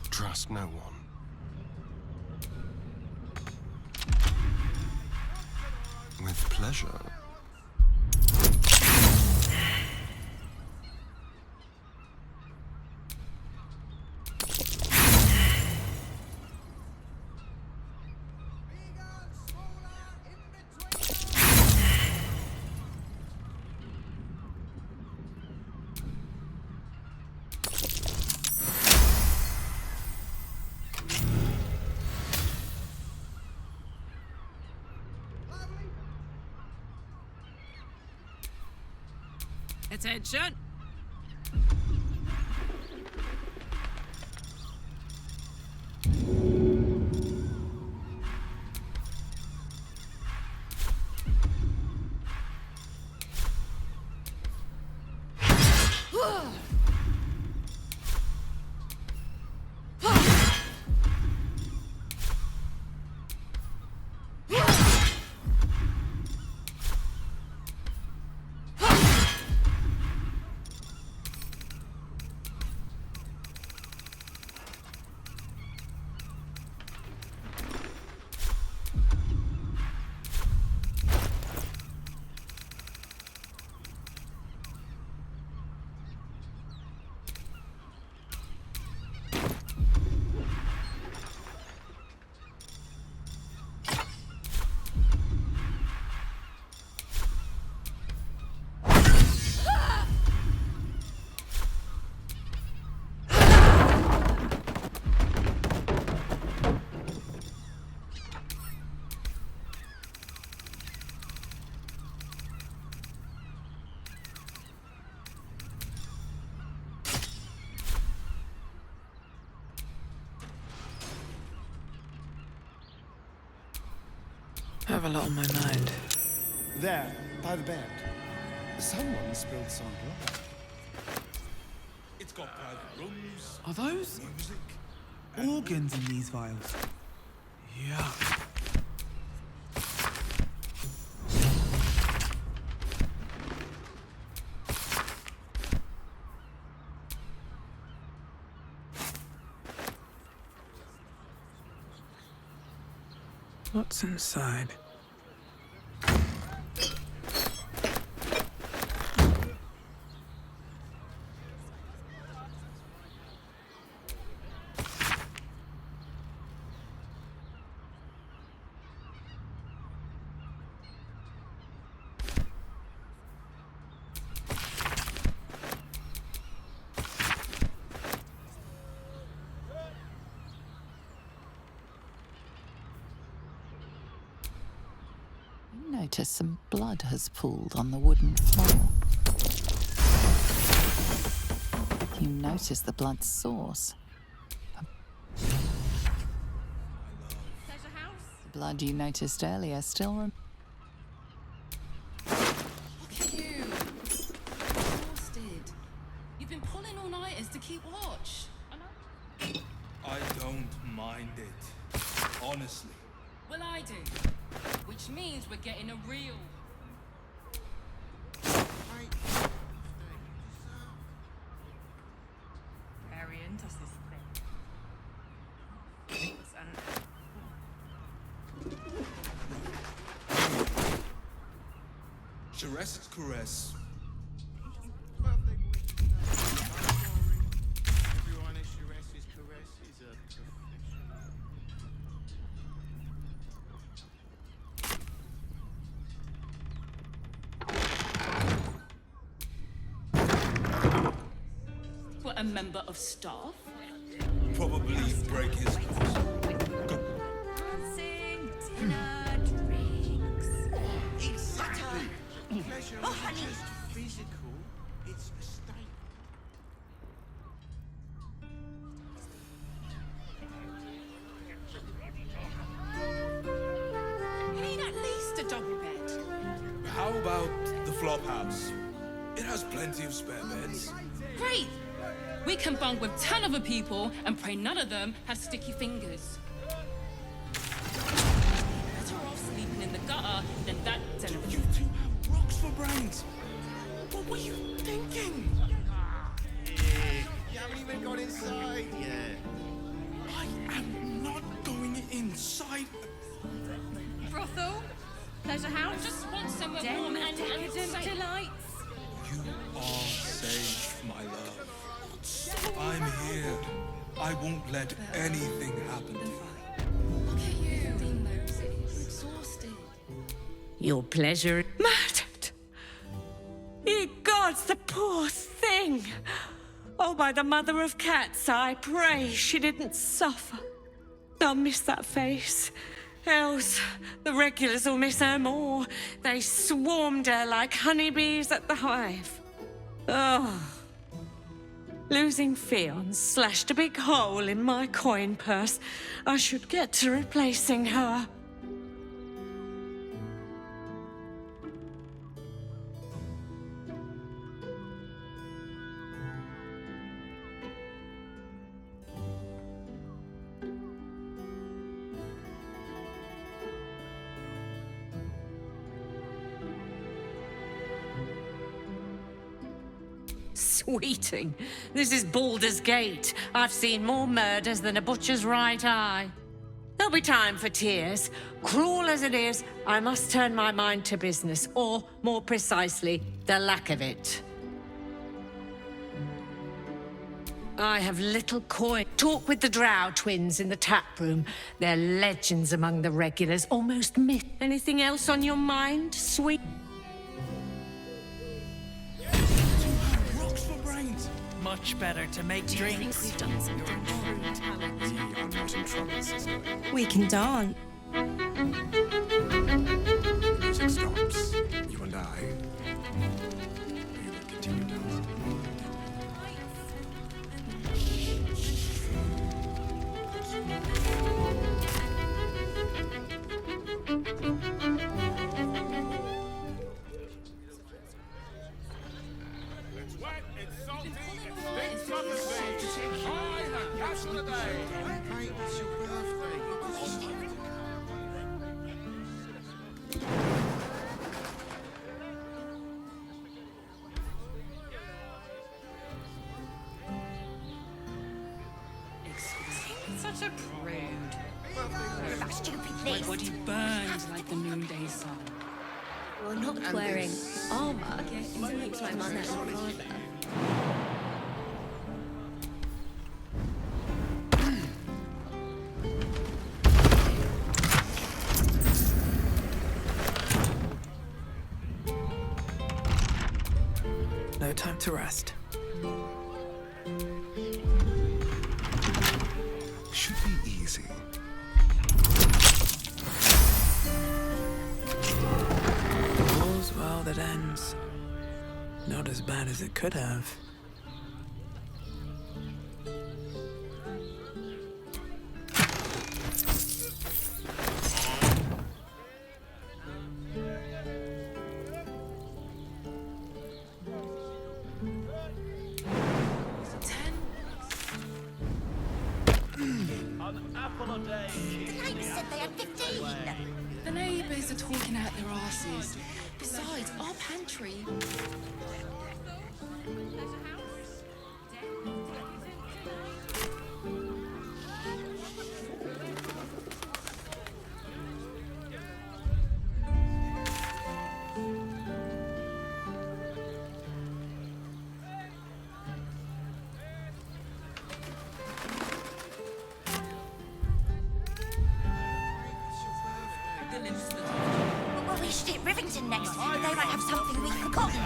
Trust no one. With pleasure. Attention! I have a lot on my mind. There, by the bed. Someone spilled some blood. It's got private rooms. Are those music, organs in these vials? Yuck. What's inside? Notice some blood has pooled on the wooden floor. You notice the blood's source. The blood you noticed earlier still Look at you. Exhausted. You've been pulling all-nighters to keep watch. I don't mind it. Honestly. Well, I do. Which means we're getting a real... Variant of this thing. Caress, caress. A member of staff? Probably break his nose. Dancing, dinner, drinks. Exactly. Pleasure Oh, isn't honey. just physical, it's a state. You need at least a double bed. How about the flop house? It has plenty of spare beds. Great! We can bunk with 10 other people and pray none of them have sticky fingers. Better off sleeping in the gutter than that dinner. You two have rocks for brains. What were you thinking? You haven't even got inside yet. I am not going inside. Brothel? Pleasure house. I just want somewhere Den warm of and decadent safe. delights. You are safe, my love. I'm here. I won't let anything happen to you. Look at you. You're exhausted. Your pleasure. Murdered! Ye gods, the poor thing! Oh, by the mother of cats, I pray she didn't suffer. I'll miss that face. Else, the regulars will miss her more. They swarmed her like honeybees at the hive. Oh. Losing Fionn slashed a big hole in my coin purse. I should get to replacing her. Sweeting. This is Baldur's Gate. I've seen more murders than a butcher's right eye. There'll be time for tears. Cruel as it is, I must turn my mind to business, or, more precisely, the lack of it. I have little coin. Talk with the Drow twins in the tap room. They're legends among the regulars, almost myth. Anything else on your mind, sweet? Rocks for brains. Much better to make drinks. We've done something wrong. We are not in trouble, sister. We can dance. Music stops. You and I. We will continue dancing. Such a prude. That stupid My list. body burns like the noonday sun. Well, not wearing armor makes my mother and father. No time to rest. Should be easy. All's well that ends. Not as bad as it could have. Kate said they had 15. The neighbours are talking out their asses. Besides, our pantry. Well, we should hit Rivington next. They might have something we've forgotten.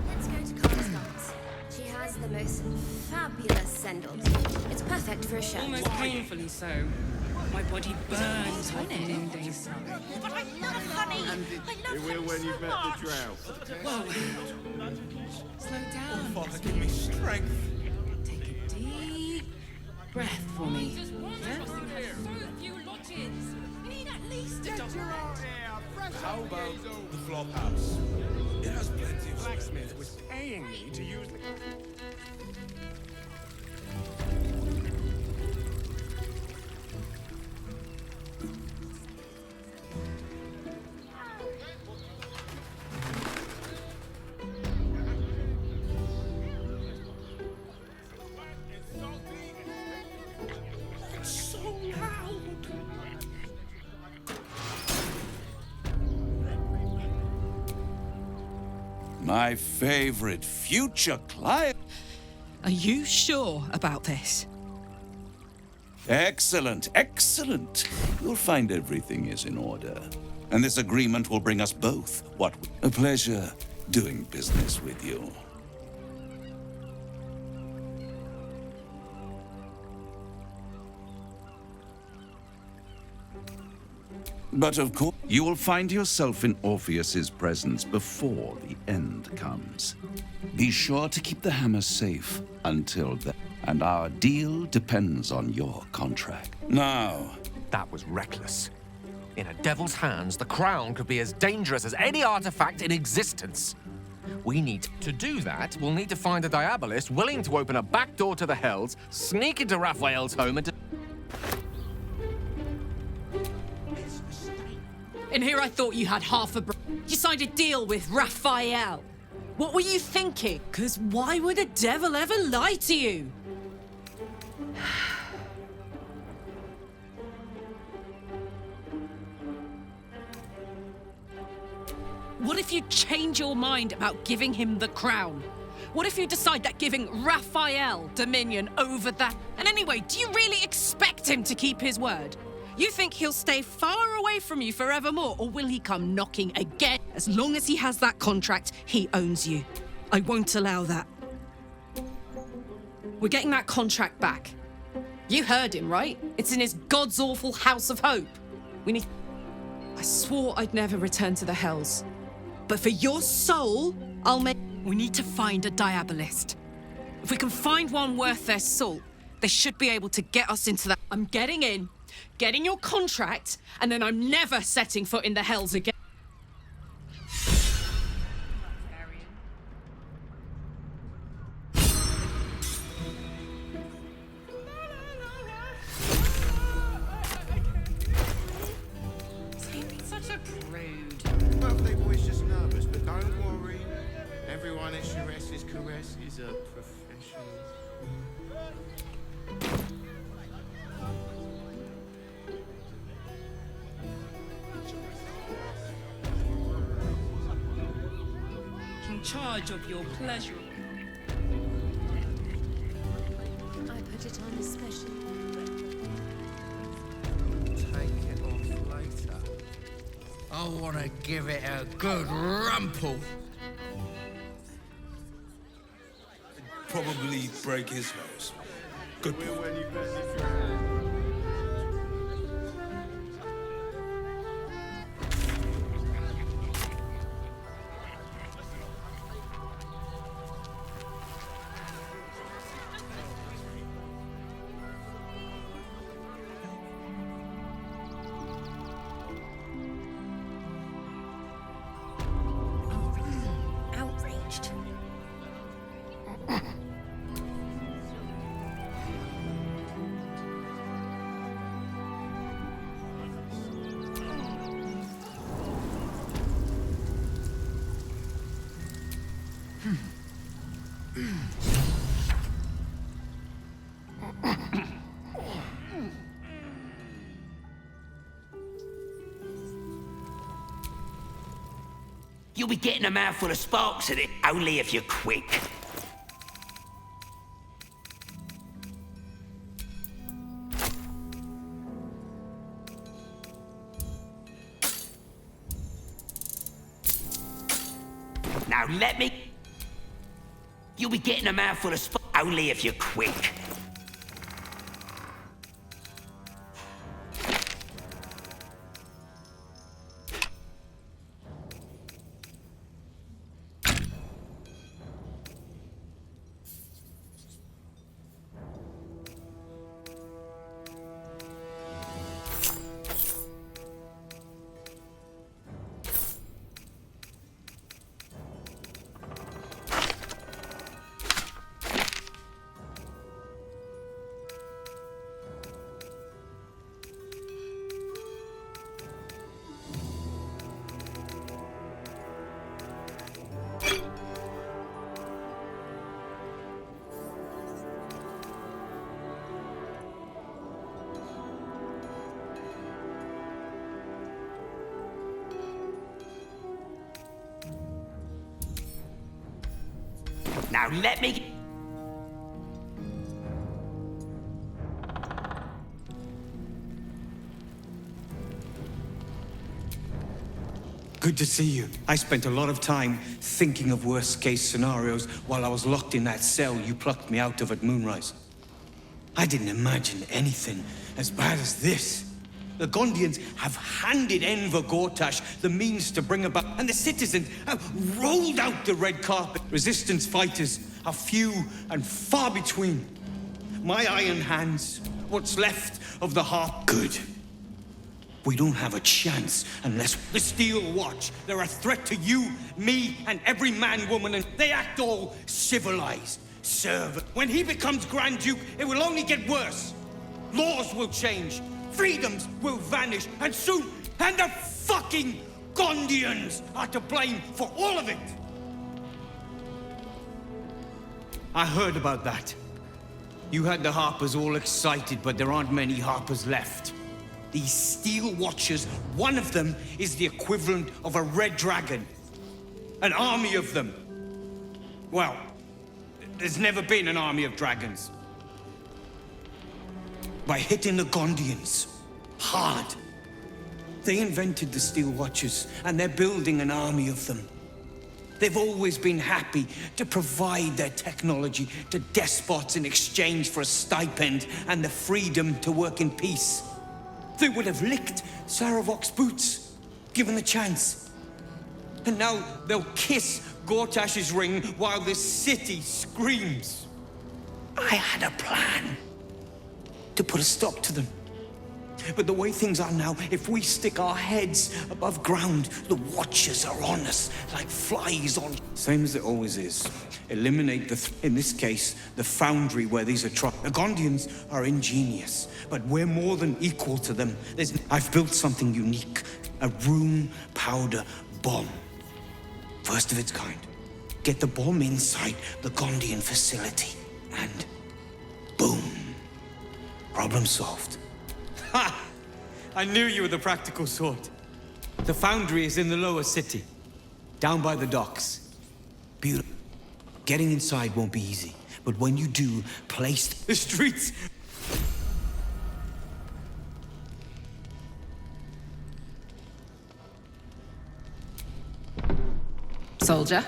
Let's go to Comstock's. She has the most fabulous sendles. It's perfect for a show. Almost painfully so. My body burns like the noonday sun. But I love honey. I love You will when you've met the Drow. Whoa. Slow down. Father, give me strength. Take a deep breath for me. How about the flop house? It has plenty of blacksmith was paying me to use the... It's so loud. My favorite future client. Are you sure about this? Excellent, excellent. You'll find everything is in order. And this agreement will bring us both a pleasure doing business with you. But of course, you will find yourself in Orpheus's presence before the end comes. Be sure to keep the hammer safe until then, and our deal depends on your contract. Now, That was reckless. In a devil's hands, the crown could be as dangerous as any artifact in existence. We need to do that. We'll need to find a diabolist willing to open a back door to the Hells, sneak into Raphael's home, and In here I thought you had half a You signed a deal with Raphael. What were you thinking? Because why would a devil ever lie to you? What if you change your mind about giving him the crown? What if you decide that giving Raphael dominion over that... And anyway, do you really expect him to keep his word? You think he'll stay far away from you forevermore, or will he come knocking again? As long as he has that contract, he owns you. I won't allow that. We're getting that contract back. You heard him, right? It's in his God's awful House of Hope. We need... I swore I'd never return to the Hells. But for your soul, I'll make... We need to find a diabolist. If we can find one worth their salt, they should be able to get us into that... I'm getting in, getting your contract, and then I'm never setting foot in the Hells again. Such a prude. Birthday boy's just nervous, but don't worry. Everyone at Shire's caress is a professional. In charge of your pleasure. I put it on especially. Take it off later. I want to give it a good rumple. Probably break his nose. Good point. Outraged. You'll be getting a mouthful of sparks at it, only if you're quick. Now let me... You'll be getting a mouthful of sparks, only if you're quick. Now let me... Good to see you. I spent a lot of time thinking of worst-case scenarios while I was locked in that cell you plucked me out of at Moonrise. I didn't imagine anything as bad as this. The Gondians have handed Enver Gortash the means to bring about, and the citizens have rolled out the red carpet. Resistance fighters are few and far between. My iron hands, what's left of the harp, good. We don't have a chance unless the Steel Watch. They're a threat to you, me, and every man, woman, and they act all civilized. Serve. When he becomes Grand Duke, it will only get worse. Laws will change. Freedoms will vanish. And soon, and the fucking Gondians are to blame for all of it. I heard about that. You had the Harpers all excited, but there aren't many Harpers left. These Steel Watchers, one of them is the equivalent of a red dragon. An army of them. Well, there's never been an army of dragons. By hitting the Gondians hard. They invented the Steel Watchers, and they're building an army of them. They've always been happy to provide their technology to despots in exchange for a stipend and the freedom to work in peace. They would have licked Saravok's boots, given the chance. And now they'll kiss Gortash's ring while this city screams. I had a plan to put a stop to them. But the way things are now, if we stick our heads above ground, the Watchers are on us like flies on... Same as it always is. Eliminate in this case, the foundry where these are The Gondians are ingenious, but we're more than equal to them. I've built something unique. A room powder bomb. First of its kind. Get the bomb inside the Gondian facility. And boom. Problem solved. Ha! I knew you were the practical sort. The foundry is in the lower city. Down by the docks. Beautiful. Getting inside won't be easy. But when you do, place the streets... Soldier?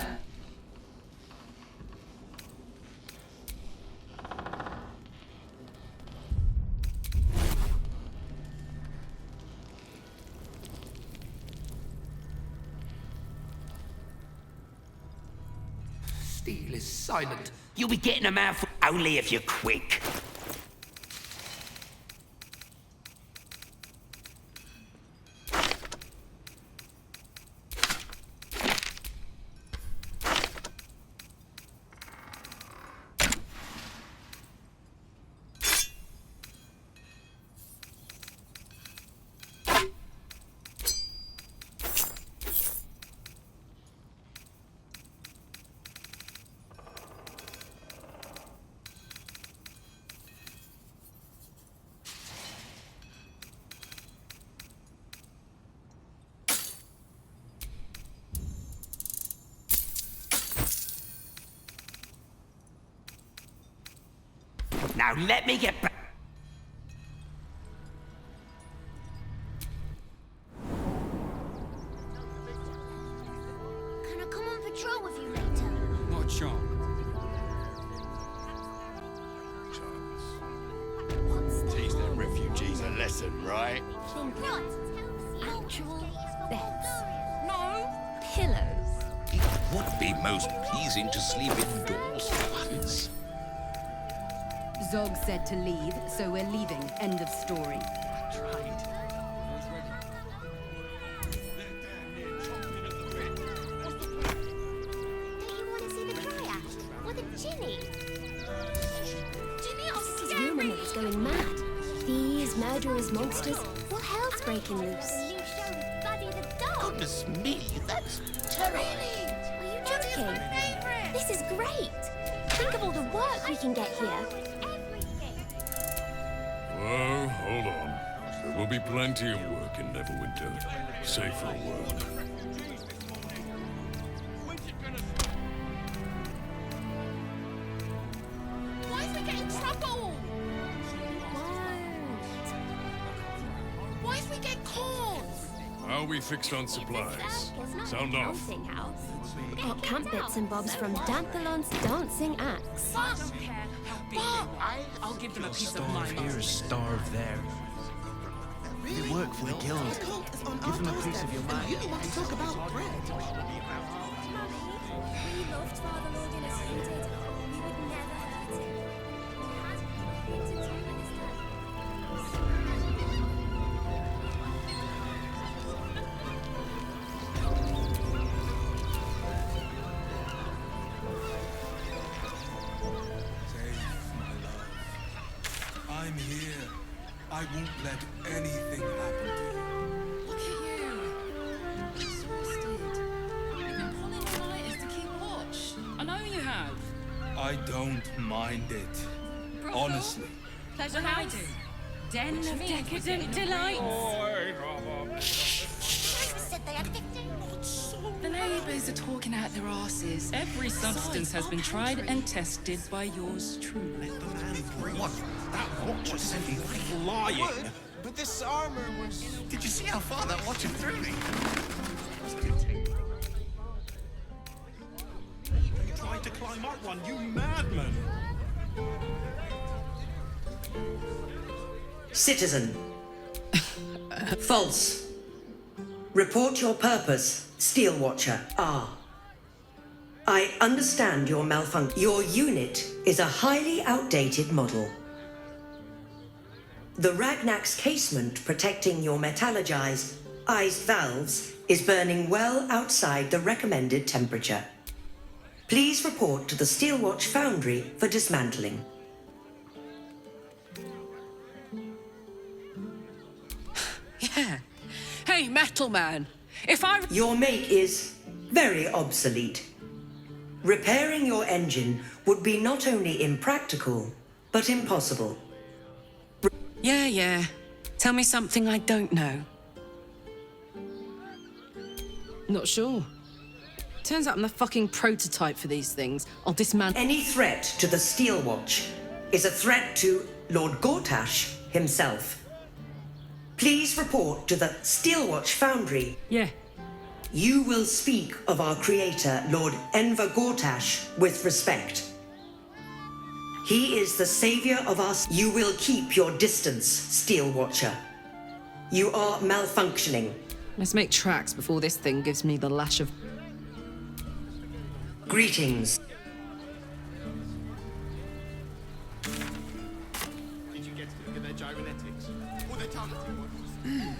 Steel is silent. You'll be getting a mouthful only if you're quick. Now let me get back. Can I come on patrol with you later? Not a chance. Teach them refugees a lesson, right? Actual beds. No. Pillows. It would be most pleasing to sleep indoors once. Zog said to leave, so we're leaving. End of story. Going mad. These murderous monsters. What hell's breaking loose? Goodness me, that's terrible. Are you joking? This is great. Think of all the work we can get here. Well, hold on. There will be plenty of work in Neverwinter. Safer work. How are we fixed on supplies? It's not Sound a off. dancing house. We've got camp bits and bobs from Danthalon's dancing axe. I'll give them a piece of my Starve here, starve there. They work for the guild. Give them a piece of your mind. We loved Father Morgan as you did. We would never hurt him. He had nothing to do with his death. I'm here. I won't let anything happen to you. Look at you. Exhausted. You've been pulling all-nighters to keep watch. I know you have. I don't mind it. Brothel? Honestly. Pleasure What I house. do. Den of decadent delights. The neighbours are talking out their asses. Every substance has been tried and tested by yours truly. What? That watcher said he was lying. But this armor was... Did you see how far that watcher threw me? You tried to climb up one, you madman! Citizen. False. Report your purpose, Steel Watcher. I understand your malfunction. Your unit is a highly outdated model. The Ragnak's casement protecting your metallurgized iced valves is burning well outside the recommended temperature. Please report to the Steelwatch Foundry for dismantling. Yeah. Hey, Metal Man. If I... Your make is very obsolete. Repairing your engine would be not only impractical, but impossible. Yeah. Tell me something I don't know. Not sure. Turns out I'm the fucking prototype for these things. I'll dismantle... Any threat to the Steelwatch is a threat to Lord Gortash himself. Please report to the Steelwatch Foundry. Yeah. You will speak of our creator, Lord Enver Gortash, with respect. He is the savior of us. You will keep your distance, Steel Watcher. You are malfunctioning. Let's make tracks before this thing gives me the lash of... Greetings. Did you get to look at their gyroletics? Or their targeting ones?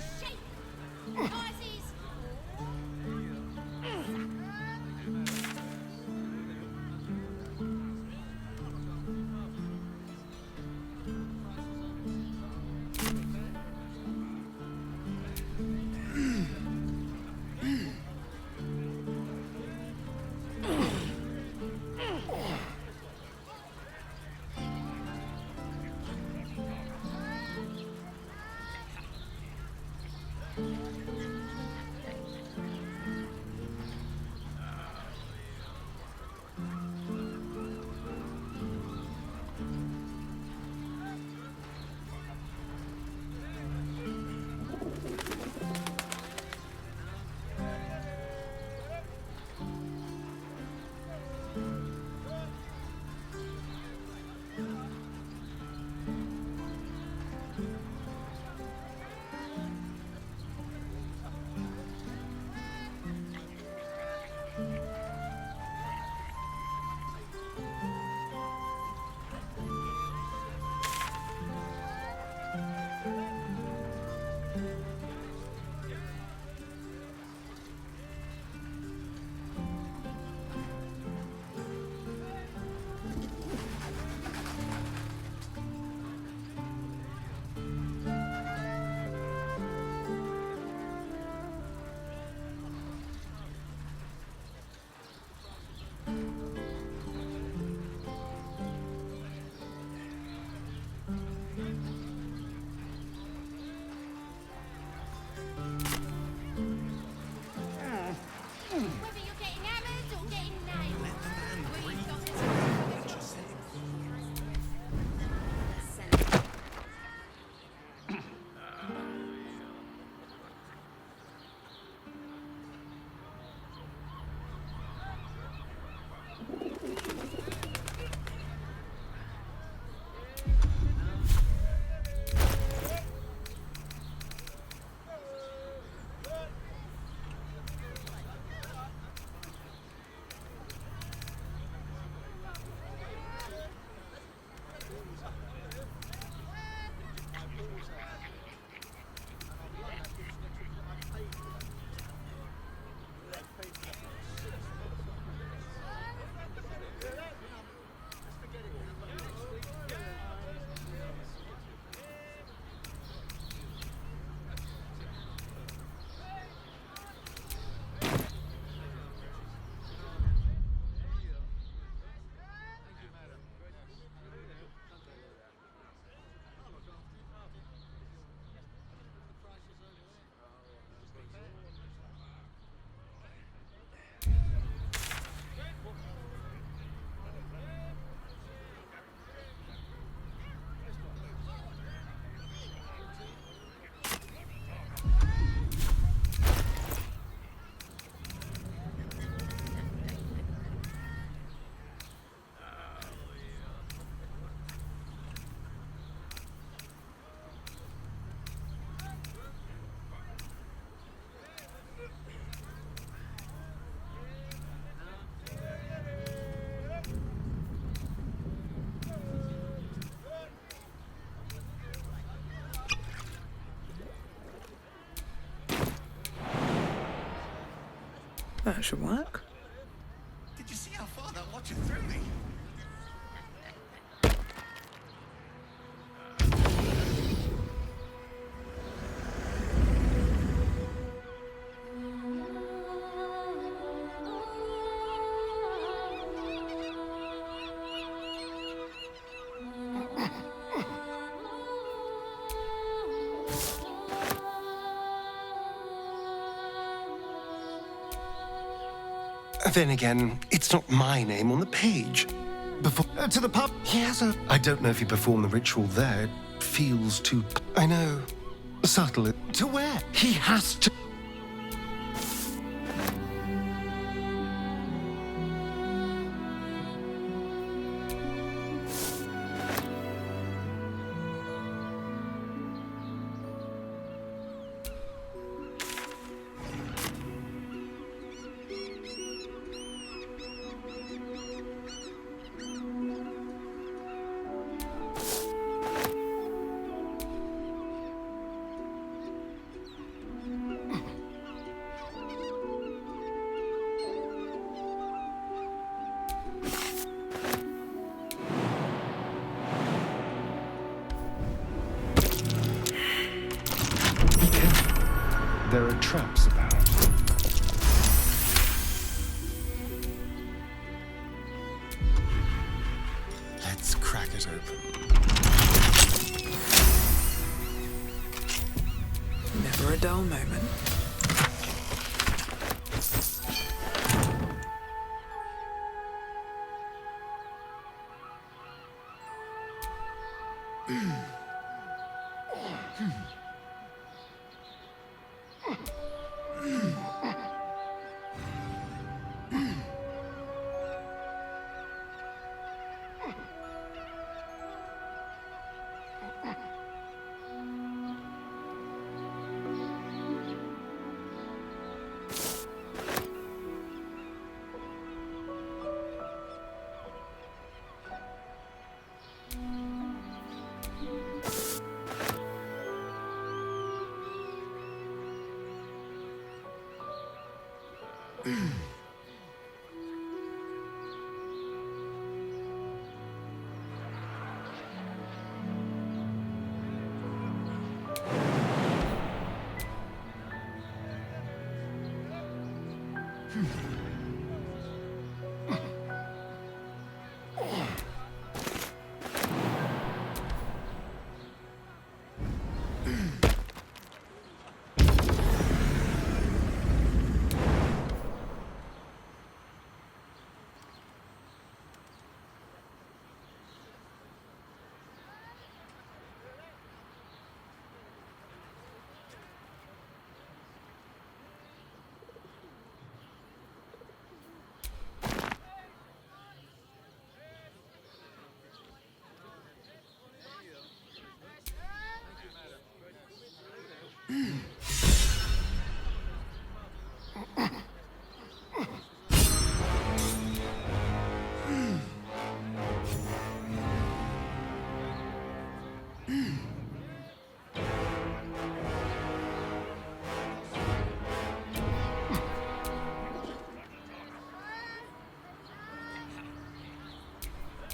That should work. Did you see how far that watcher threw me? Then again, it's not my name on the page. Before to the pub, he has a... I don't know if he performed the ritual there. It feels too... I know. Subtle. To where? He has to... There are traps about. Let's crack it open. Never a dull moment.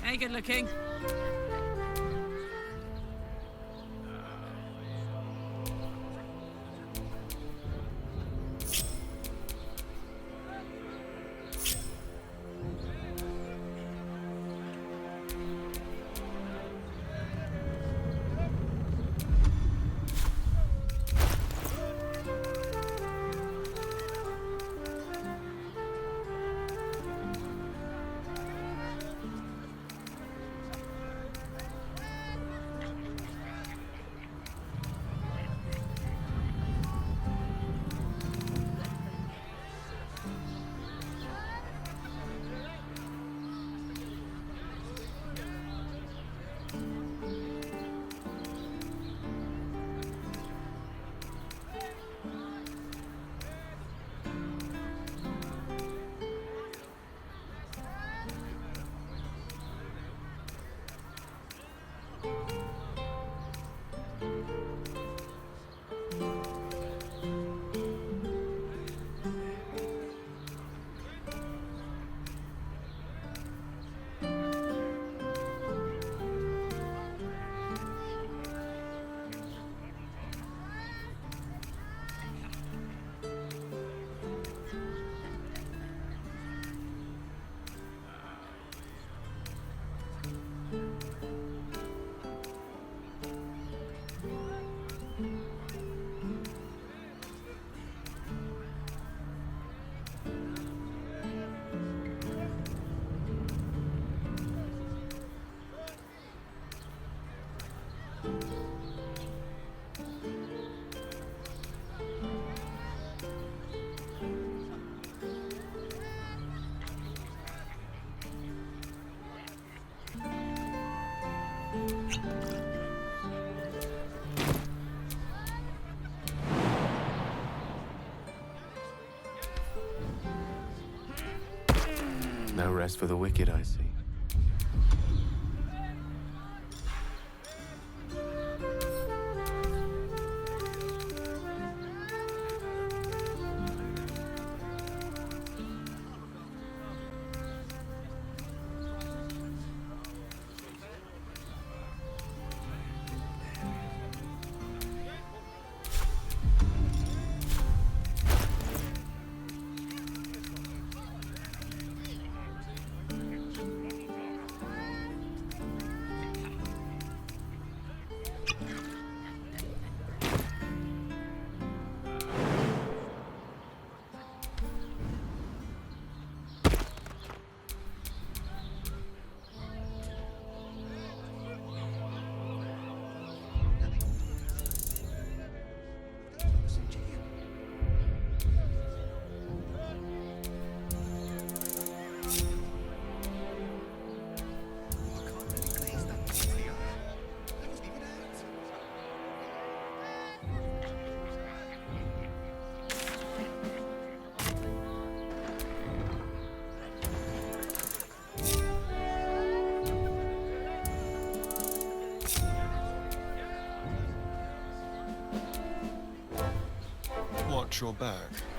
Hey, good looking. No rest for the wicked, I see. Watch your back.